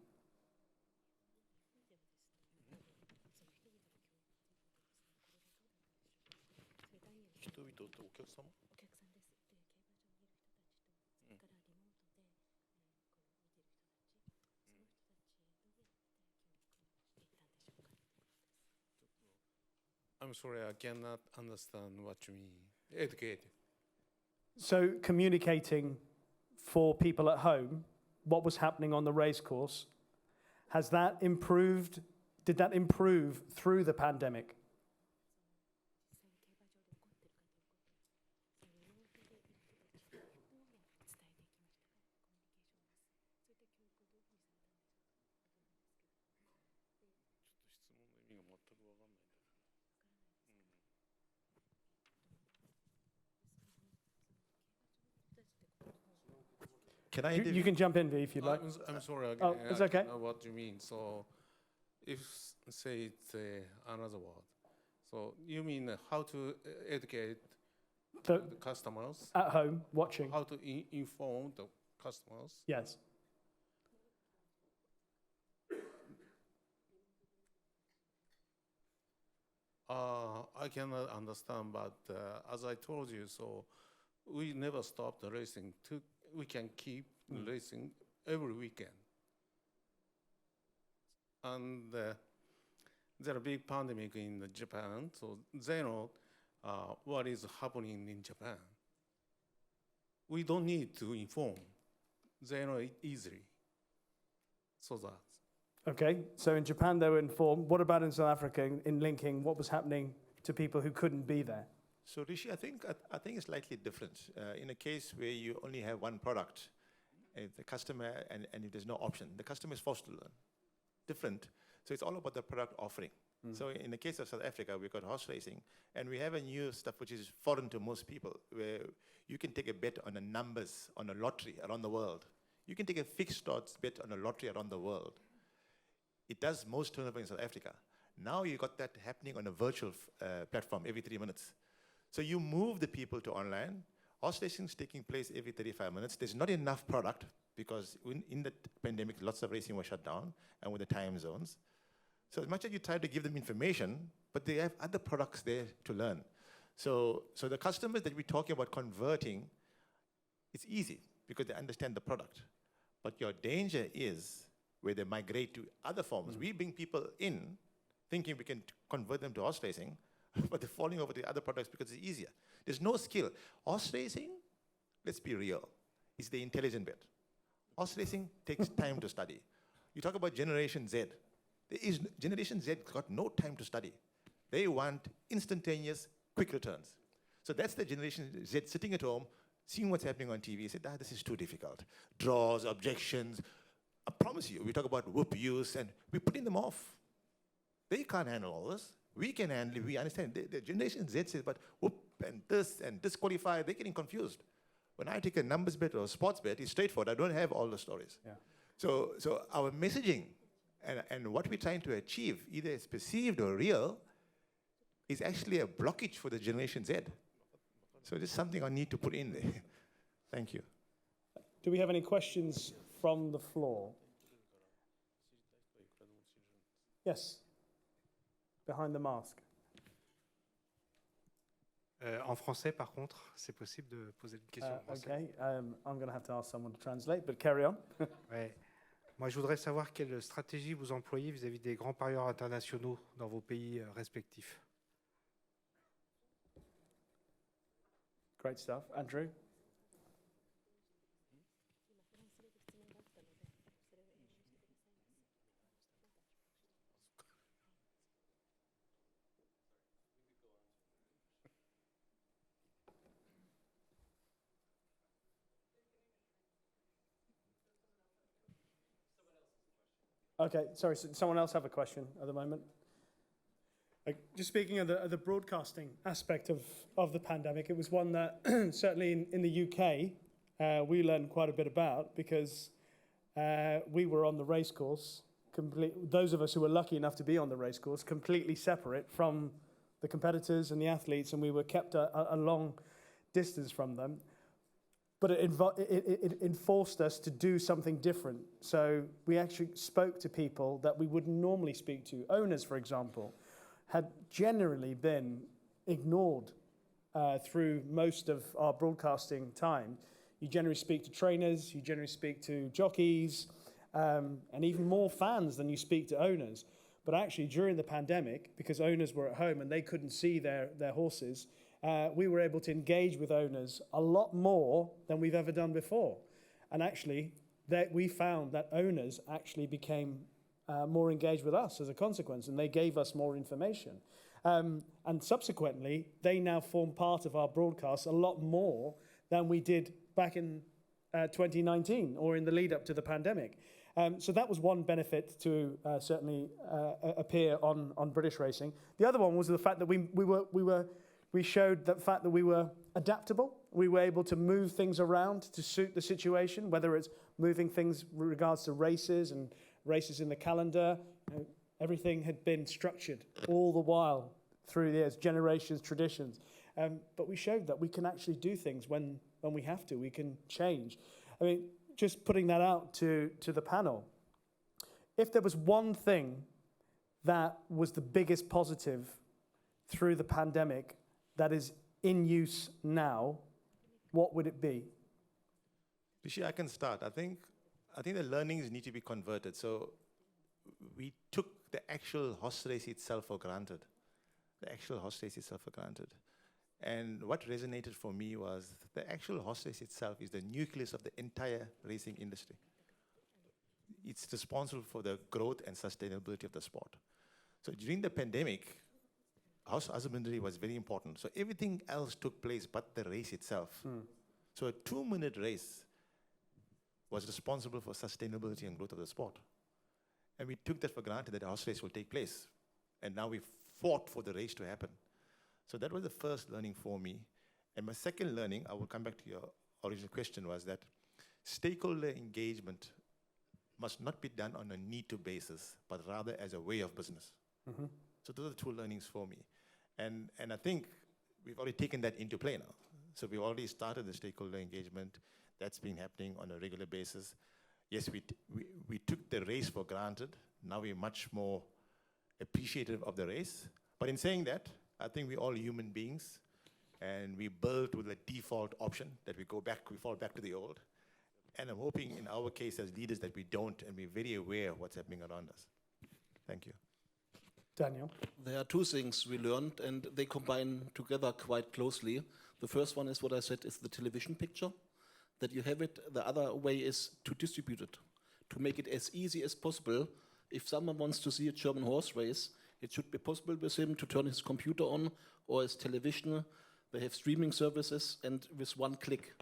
I'm sorry, I cannot understand what you mean. Educate. So communicating for people at home what was happening on the race course, has that improved? Did that improve through the pandemic? Can I? You can jump in, V, if you'd like. I'm sorry. Oh, it's okay. I don't know what you mean. So, if say it's another word, so you mean how to educate The- the customers, At home, watching. how to inform the customers? Yes. I cannot understand, but as I told you, so we never stop the racing. We can keep racing every weekend. And there are big pandemic in Japan, so they know what is happening in Japan. We don't need to inform. They know it easily. So that. Okay, so in Japan they were informed. What about in South Africa in linking what was happening to people who couldn't be there? So Rishi, I think it's slightly different. In a case where you only have one product, the customer and if there's no option, the customer is forced to learn. Different. So it's all about the product offering. So in the case of South Africa, we've got horse racing, and we have a new stuff which is foreign to most people, where you can take a bet on the numbers on a lottery around the world. You can take a fixed odds bet on a lottery around the world. It does most turnover in South Africa. Now you got that happening on a virtual platform every 3 minutes. So you move the people to online. Horse racing is taking place every 35 minutes. There's not enough product because in the pandemic, lots of racing was shut down and with the time zones. So as much as you try to give them information, but they have other products there to learn. So the customers that we're talking about converting, it's easy because they understand the product. But your danger is where they migrate to other forms. We bring people in thinking we can convert them to horse racing, but they're falling over the other products because it's easier. There's no skill. Horse racing, let's be real, is the intelligent bit. Horse racing takes time to study. You talk about Generation Z. Generation Z got no time to study. They want instantaneous, quick returns. So that's the Generation Z sitting at home, seeing what's happening on TV, said, this is too difficult. Draws, objections. I promise you, we talk about whoop use, and we're putting them off. They can't handle all this. We can handle it, we understand. The Generation Z says, but whoop and disqualify, they're getting confused. When I take a numbers bet or a sports bet, it's straightforward. I don't have all the stories. Yeah. So our messaging and what we're trying to achieve, either it's perceived or real, is actually a blockage for the Generation Z. So this is something I need to put in there. Thank you. Do we have any questions from the floor? Yes, behind the mask. En français, par contre, c'est possible de poser une question en français. Okay, I'm going to have to ask someone to translate, but carry on. Ouais. Moi, je voudrais savoir quelle stratégie vous employez vis-à-vis des grands parieurs internationaux dans vos pays respectifs. Great stuff. Andrew? Okay, sorry, so someone else have a question at the moment? Just speaking of the broadcasting aspect of the pandemic, it was one that certainly in the UK we learned quite a bit about because we were on the racecourse, those of us who were lucky enough to be on the racecourse, completely separate from the competitors and the athletes, and we were kept a long distance from them. But it enforced us to do something different. So we actually spoke to people that we wouldn't normally speak to. Owners, for example, had generally been ignored through most of our broadcasting time. You generally speak to trainers, you generally speak to jockeys, and even more fans than you speak to owners. But actually, during the pandemic, because owners were at home and they couldn't see their horses, we were able to engage with owners a lot more than we've ever done before. And actually, we found that owners actually became more engaged with us as a consequence, and they gave us more information. And subsequently, they now form part of our broadcasts a lot more than we did back in 2019 or in the lead up to the pandemic. So that was one benefit to certainly appear on British racing. The other one was the fact that we showed the fact that we were adaptable. We were able to move things around to suit the situation, whether it's moving things with regards to races and races in the calendar. Everything had been structured all the while through the years, generations, traditions. But we showed that we can actually do things when we have to. We can change. I mean, just putting that out to the panel, if there was one thing that was the biggest positive through the pandemic that is in use now, what would it be? Rishi, I can start. I think the learnings need to be converted. So we took the actual horse race itself for granted. And what resonated for me was the actual horse race itself is the nucleus of the entire racing industry. It's responsible for the growth and sustainability of the sport. So during the pandemic, horse husbandry was very important. So everything else took place but the race itself. So a 2-minute race was responsible for sustainability and growth of the sport. And we took that for granted that the horse race will take place. And now we fought for the race to happen. So that was the first learning for me. And my second learning, I will come back to your original question, was that stakeholder engagement must not be done on a need-to basis, but rather as a way of business. So those are the two learnings for me. And I think we've already taken that into play now. So we've already started the stakeholder engagement. That's been happening on a regular basis. Yes, we took the race for granted. Now we're much more appreciative of the race. But in saying that, I think we're all human beings, and we build with a default option that we fall back to the old. And I'm hoping in our case as leaders that we don't, and we're very aware of what's happening around us. Thank you. Daniel? There are two things we learned, and they combine together quite closely. The first one is what I said is the television picture, that you have it. The other way is to distribute it, to make it as easy as possible. If someone wants to see a German horse race, it should be possible with him to turn his computer on or his television. They have streaming services, and with one click.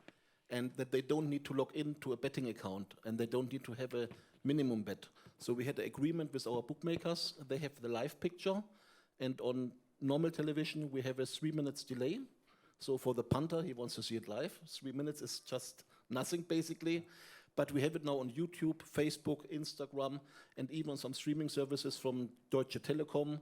And that they don't need to log into a betting account, and they don't need to have a minimum bet. So we had an agreement with our bookmakers. They have the live picture, and on normal television, we have a 3 minutes delay. So for the punter, he wants to see it live. 3 minutes is just nothing, basically. But we have it now on YouTube, Facebook, Instagram, and even on some streaming services from Deutsche Telekom,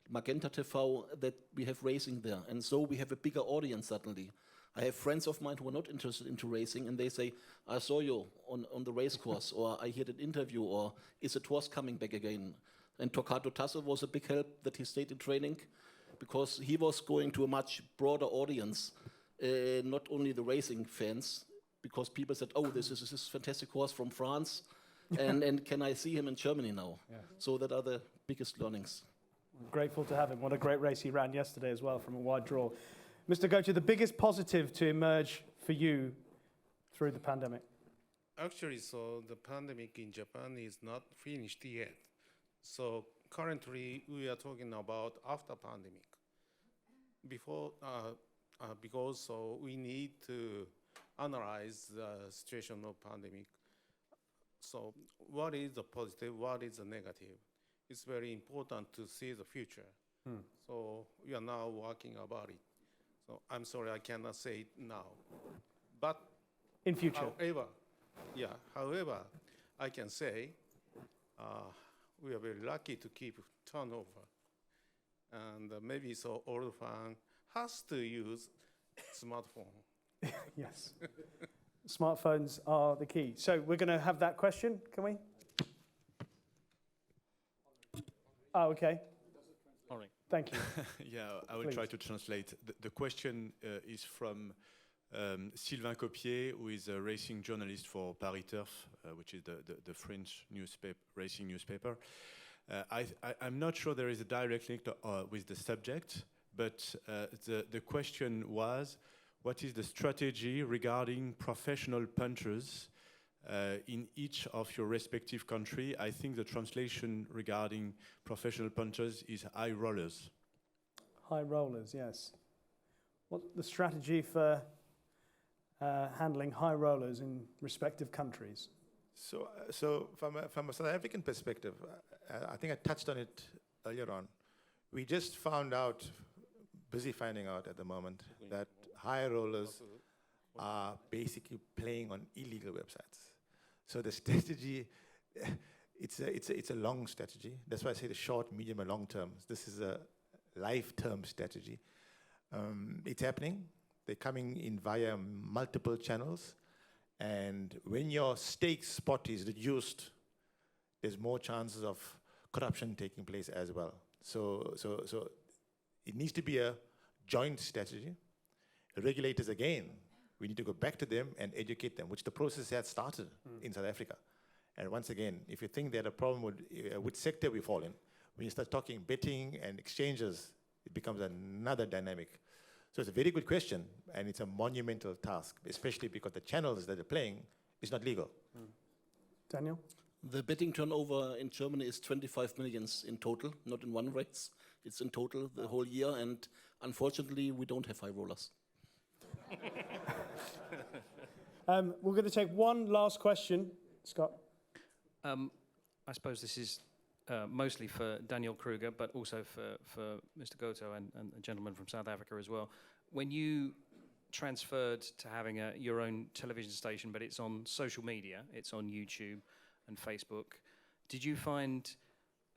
Magenta TV, that we have racing there. And so we have a bigger audience suddenly. I have friends of mine who are not interested into racing, and they say, I saw you on the race course, or I heard an interview, or is it horse coming back again? And Torquato Tasso was a big help that he stayed in training, because he was going to a much broader audience, not only the racing fans, because people said, oh, this is this fantastic horse from France, and can I see him in Germany now? Yeah. So that are the biggest learnings. I'm grateful to have him. What a great race he ran yesterday as well from a wide draw. Mr. Gocha, the biggest positive to emerge for you through the pandemic? Actually, so the pandemic in Japan is not finished yet. So currently, we are talking about after pandemic. Because so we need to analyze the situation of pandemic. So what is the positive, what is the negative? It's very important to see the future. So we are now working about it. So I'm sorry, I cannot say it now. But in future. However, I can say we are very lucky to keep turnover. And maybe so all fan has to use smartphone. Yes. Smartphones are the key. So we're going to have that question, can we? Oh, okay. All right. Thank you. Yeah, I will try to translate. The question is from Sylvain Copier, who is a racing journalist for Paris Turf, which is the French racing newspaper. I'm not sure there is a direct link with the subject, but the question was, what is the strategy regarding professional punchers in each of your respective country? I think the translation regarding professional punchers is high rollers. High rollers, yes. What's the strategy for handling high rollers in respective countries? So from a South African perspective, I think I touched on it earlier on. We just busy finding out at the moment that high rollers are basically playing on illegal websites. So the strategy, it's a long strategy. That's why I say the short, medium, and long term. This is a life-term strategy. It's happening. They're coming in via multiple channels. And when your stake spot is reduced, there's more chances of corruption taking place as well. So it needs to be a joint strategy. Regulators, again, we need to go back to them and educate them, which the process has started in South Africa. And once again, if you think that a problem would, which sector we fall in, when you start talking betting and exchanges, it becomes another dynamic. So it's a very good question, and it's a monumental task, especially because the channels that they're playing is not legal. Daniel? The betting turnover in Germany is 25 million in total, not in one race. It's in total the whole year, and unfortunately, we don't have high rollers. We're going to take one last question. Scott? I suppose this is mostly for Daniel Kruger, but also for Mr. Goto and a gentleman from South Africa as well. When you transferred to having your own television station, but it's on social media, it's on YouTube and Facebook, did you find,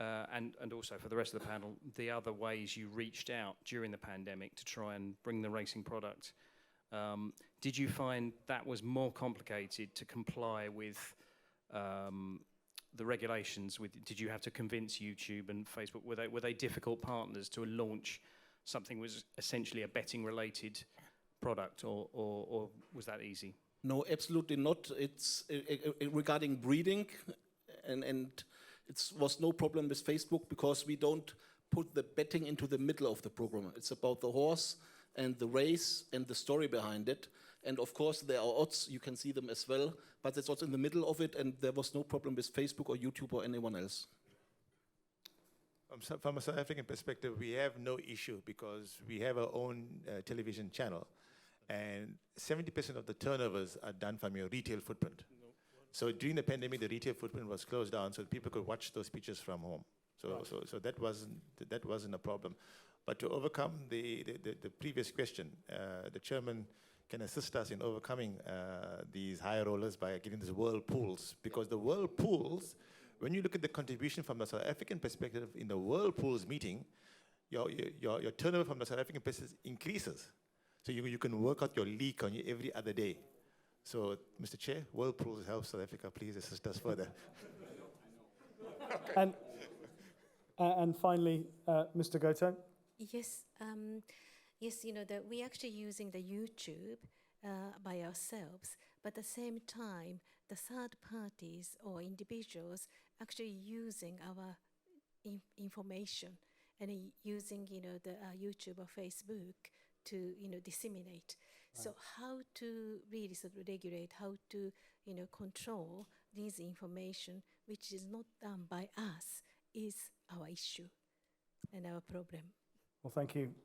and also for the rest of the panel, the other ways you reached out during the pandemic to try and bring the racing product, did you find that was more complicated to comply with the regulations? Did you have to convince YouTube and Facebook? Were they difficult partners to launch something was essentially a betting related product, or was that easy? No, absolutely not. It's regarding breeding, and it was no problem with Facebook because we don't put the betting into the middle of the program. It's about the horse and the race and the story behind it. And of course, there are odds, you can see them as well, but it's also in the middle of it, and there was no problem with Facebook or YouTube or anyone else. From a South African perspective, we have no issue because we have our own television channel, and 70% of the turnovers are done from your retail footprint. So during the pandemic, the retail footprint was closed down so people could watch those pictures from home. So that wasn't a problem. But to overcome the previous question, the chairman can assist us in overcoming these high rollers by getting these world pools, because the world pools, when you look at the contribution from the South African perspective in the world pools meeting, your turnover from the South African perspective increases. So you can work out your leak on every other day. So, Mr. Chair, world pools help South Africa. Please assist us further. And finally, Mr. Goto. Yes, yes, you know that we're actually using the YouTube by ourselves, but at the same time, the third parties or individuals actually using our information and using, you know, the YouTube or Facebook to, you know, disseminate. Right. So how to really sort of regulate, how to, you know, control this information, which is not done by us, is our issue and our problem. Well,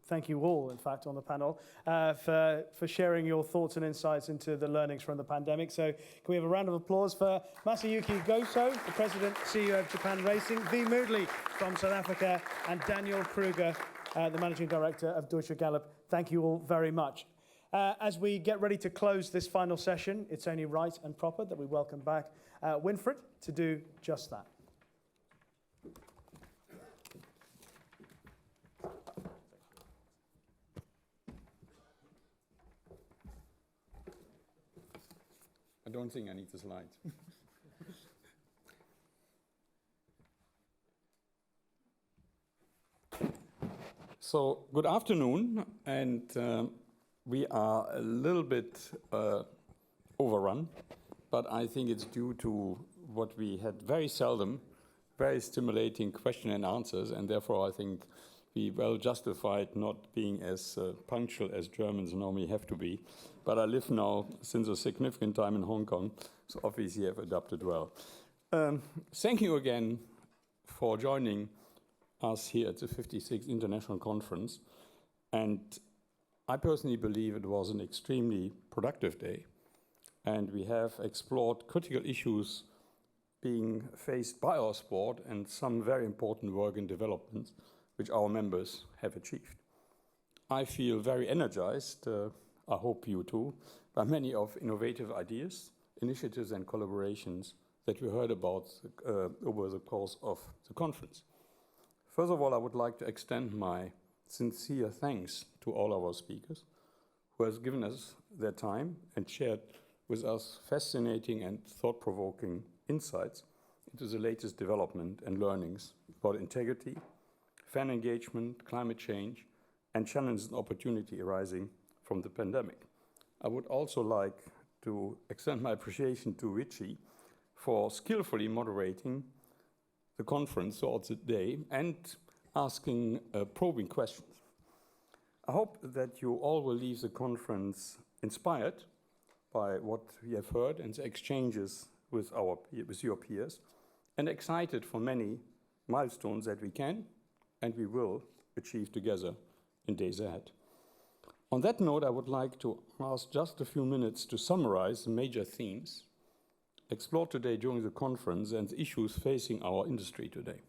thank you all, in fact, on the panel, for sharing your thoughts and insights into the learnings from the pandemic. So can we have a round of applause for Masayuki Goto, the President, CEO of Japan Racing, V. Moodley from South Africa, and Daniel Kruger, the Managing Director of Deutsche Gallop. Thank you all very much. As we get ready to close this final session, it's only right and proper that we welcome back Winfried to do just that. I don't think I need the slides. So, good afternoon, and we are a little bit overrun, but I think it's due to what we had very seldom very stimulating question and answers, and therefore I think we well justified not being as punctual as Germans normally have to be. But I live now since a significant time in Hong Kong, so obviously I've adapted well. Thank you again for joining us here at the 56th International Conference. And I personally believe it was an extremely productive day. And we have explored critical issues being faced by our sport and some very important work and developments which our members have achieved. I feel very energized, I hope you too, by many of innovative ideas, initiatives and collaborations that we heard about over the course of the conference. First of all, I would like to extend my sincere thanks to all our speakers who has given us their time and shared with us fascinating and thought-provoking insights into the latest development and learnings about integrity, fan engagement, climate change, and challenges and opportunity arising from the pandemic. I would also like to extend my appreciation to Richie for skillfully moderating the conference throughout the day and asking probing questions. I hope that you all will leave the conference inspired by what we have heard and the exchanges with your peers, and excited for many milestones that we can and we will achieve together in days ahead. On that note, I would like to ask just a few minutes to summarize the major themes explored today during the conference and the issues facing our industry today.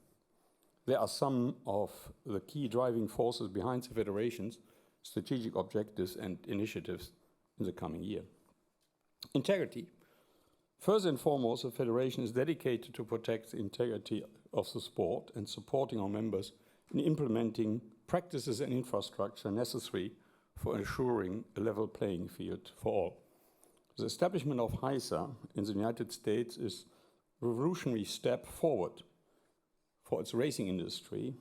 There are some of the key driving forces behind the Federation's strategic objectives and initiatives in the coming year. Integrity. First and foremost, the Federation is dedicated to protect the integrity of the sport and supporting our members in implementing practices and infrastructure necessary for ensuring a level playing field for all. The establishment of IFHA in the United States is a revolutionary step forward for its racing industry,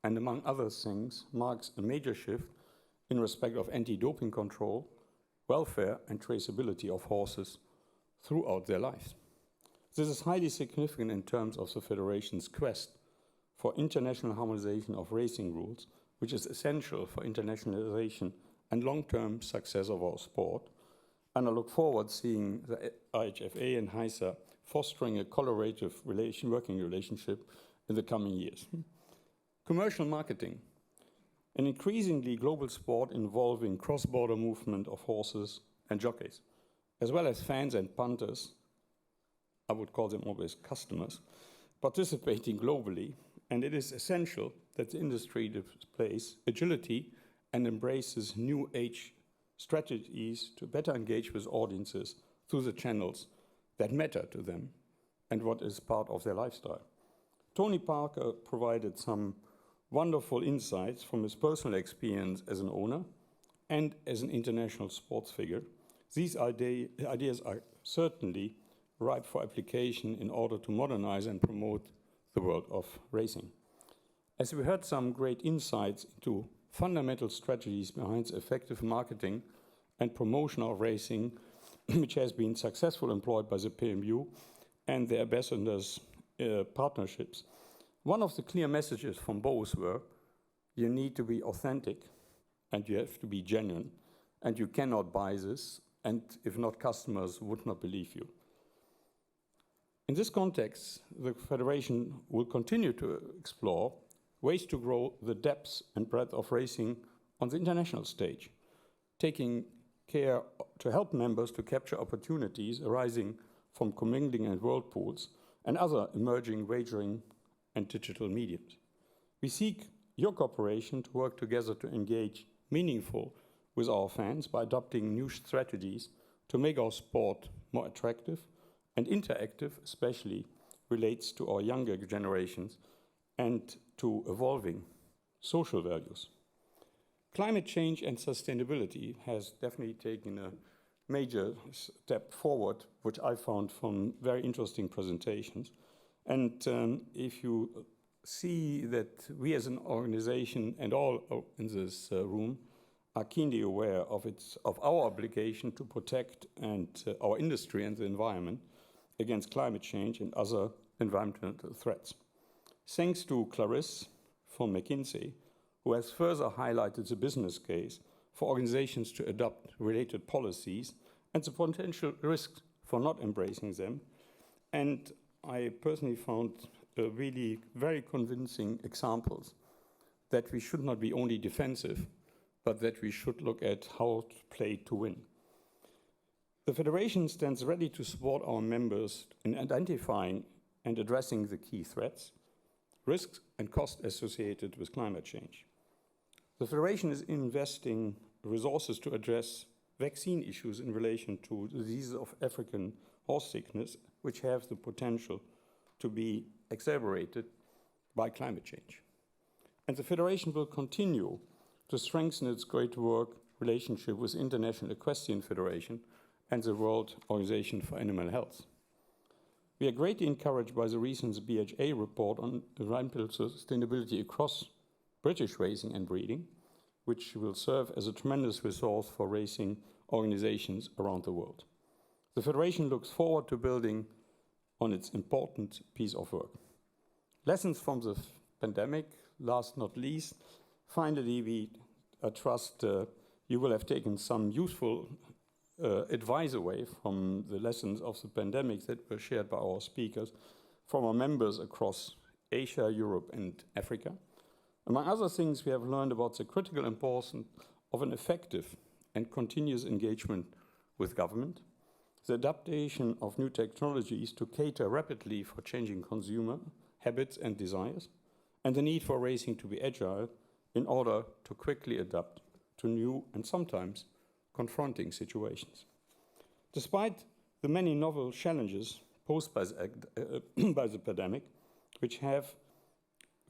and among other things, marks a major shift in respect of anti-doping control, welfare and traceability of horses throughout their lives. This is highly significant in terms of the Federation's quest for international harmonization of racing rules, which is essential for internationalization and long-term success of our sport. And I look forward to seeing the IFHA and IFHA fostering a collaborative working relationship in the coming years. Commercial marketing. An increasingly global sport involving cross-border movement of horses and jockeys, as well as fans and punters, I would call them always customers, participating globally, and it is essential that the industry displays agility and embraces new age strategies to better engage with audiences through the channels that matter to them and what is part of their lifestyle. Tony Parker provided some wonderful insights from his personal experience as an owner and as an international sports figure. These ideas are certainly ripe for application in order to modernize and promote the world of racing. As we heard some great insights into fundamental strategies behind effective marketing and promotion of racing, which has been successfully employed by the PMU and the ambassadors' partnerships. One of the clear messages from both were, you need to be authentic and you have to be genuine, and you cannot buy this, and if not, customers would not believe you. In this context, the Federation will continue to explore ways to grow the depth and breadth of racing on the international stage, taking care to help members to capture opportunities arising from commingling and world pools and other emerging wagering and digital mediums. We seek your cooperation to work together to engage meaningful with our fans by adopting new strategies to make our sport more attractive and interactive, especially relates to our younger generations and to evolving social values. Climate change and sustainability has definitely taken a major step forward, which I found from very interesting presentations. And if you see that we as an organization and all in this room are keenly aware of our obligation to protect our industry and the environment against climate change and other environmental threats. Thanks to Clarisse from McKinsey, who has further highlighted the business case for organizations to adopt related policies and the potential risks for not embracing them. And I personally found really very convincing examples that we should not be only defensive, but that we should look at how to play to win. The Federation stands ready to support our members in identifying and addressing the key threats, risks and costs associated with climate change. The Federation is investing resources to address vaccine issues in relation to diseases of African horse sickness, which have the potential to be exacerbated by climate change. And the Federation will continue to strengthen its great work relationship with International Equestrian Federation and the World Organization for Animal Health. We are greatly encouraged by the recent BHA report on environmental sustainability across British racing and breeding, which will serve as a tremendous resource for racing organizations around the world. The Federation looks forward to building on its important piece of work. Lessons from the pandemic, last not least. Finally, we trust you will have taken some useful advice away from the lessons of the pandemic that were shared by our speakers from our members across Asia, Europe, and Africa. Among other things, we have learned about the critical importance of an effective and continuous engagement with government, the adaptation of new technologies to cater rapidly for changing consumer habits and desires, and the need for racing to be agile in order to quickly adapt to new and sometimes confronting situations. Despite the many novel challenges posed by the pandemic, which have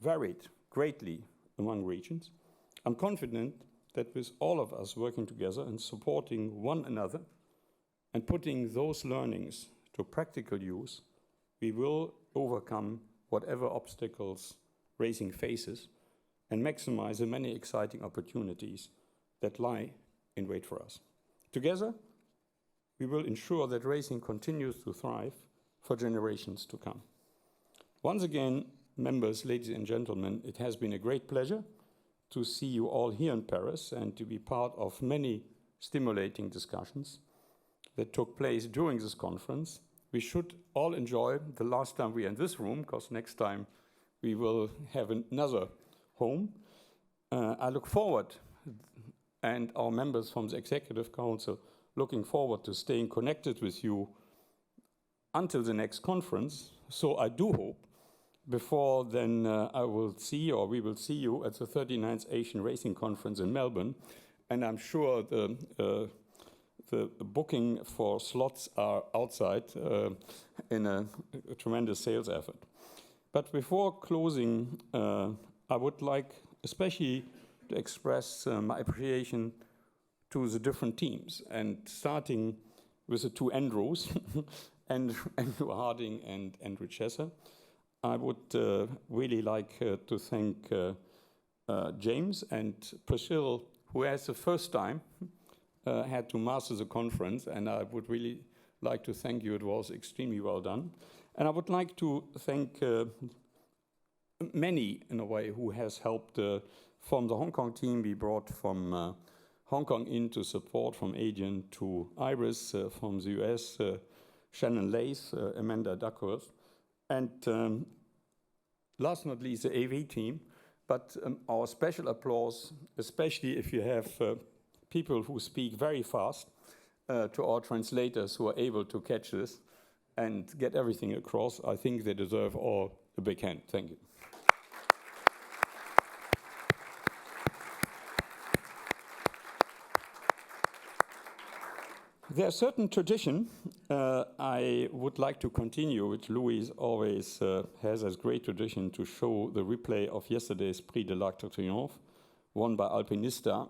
varied greatly among regions, I'm confident that with all of us working together and supporting one another and putting those learnings to practical use, we will overcome whatever obstacles racing faces and maximize the many exciting opportunities that lie in wait for us. Together, we will ensure that racing continues to thrive for generations to come. Once again, members, ladies and gentlemen, it has been a great pleasure to see you all here in Paris and to be part of many stimulating discussions that took place during this conference. We should all enjoy the last time we are in this room, because next time we will have another home. I look forward, and our members from the Executive Council looking forward to staying connected with you until the next conference. So I do hope before then I will see, or we will see you at the 39th Asian Racing Conference in Melbourne. And I'm sure the booking for slots are outside in a tremendous sales effort. But before closing, I would like especially to express my appreciation to the different teams, and starting with the two Andrews, Andrew Harding and Andrew Chesser. I would really like to thank James and Priscilla, who has the first time had to master the conference, and I would really like to thank you. It was extremely well done. And I would like to thank many, in a way, who has helped from the Hong Kong team. We brought from Hong Kong in to support, from Adrian to Iris, from the US, Shannon Lace, Amanda Duckworth, and last not least, the AV team. But our special applause, especially if you have people who speak very fast, to our translators who are able to catch this and get everything across. I think they deserve all a big hand. Thank you. There's a certain tradition I would like to continue, which Louis always has as great tradition, to show the replay of yesterday's Prix de l'Arc de Triomphe, won by Alpinista.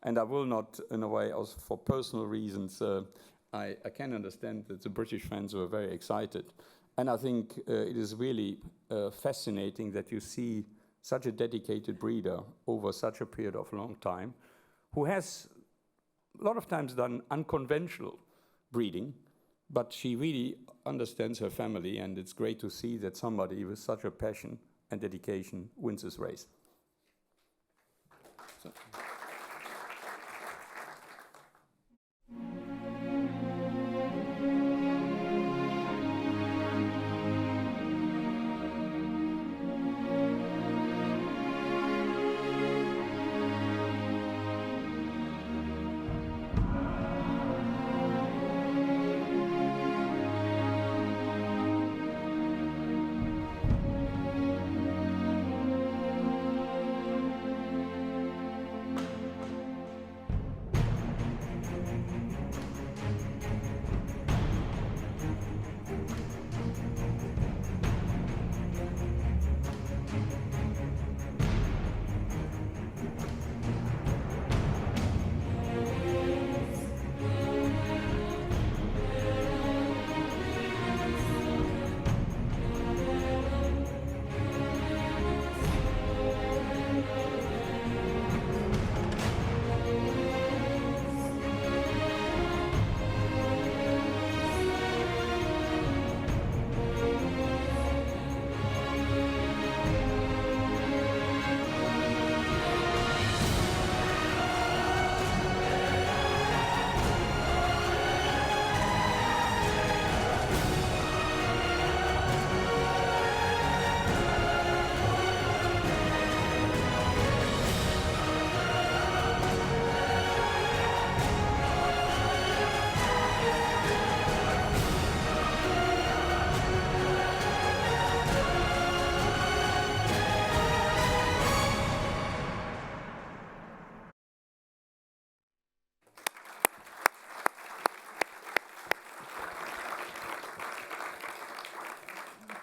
And I will not, in a way, also for personal reasons, I can understand that the British fans were very excited. And I think it is really fascinating that you see such a dedicated breeder over such a period of a long time, who has a lot of times done unconventional breeding, but she really understands her family, and it's great to see that somebody with such a passion and dedication wins this race. So.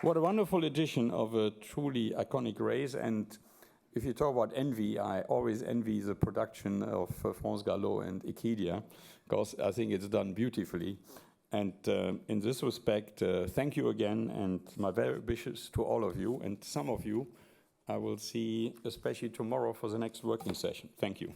What a wonderful edition of a truly iconic race. And if you talk about envy, I always envy the production of France Gallo and Equidia, because I think it's done beautifully. And in this respect, thank you again, and my very wishes to all of you. And some of you I will see especially tomorrow for the next working session. Thank you.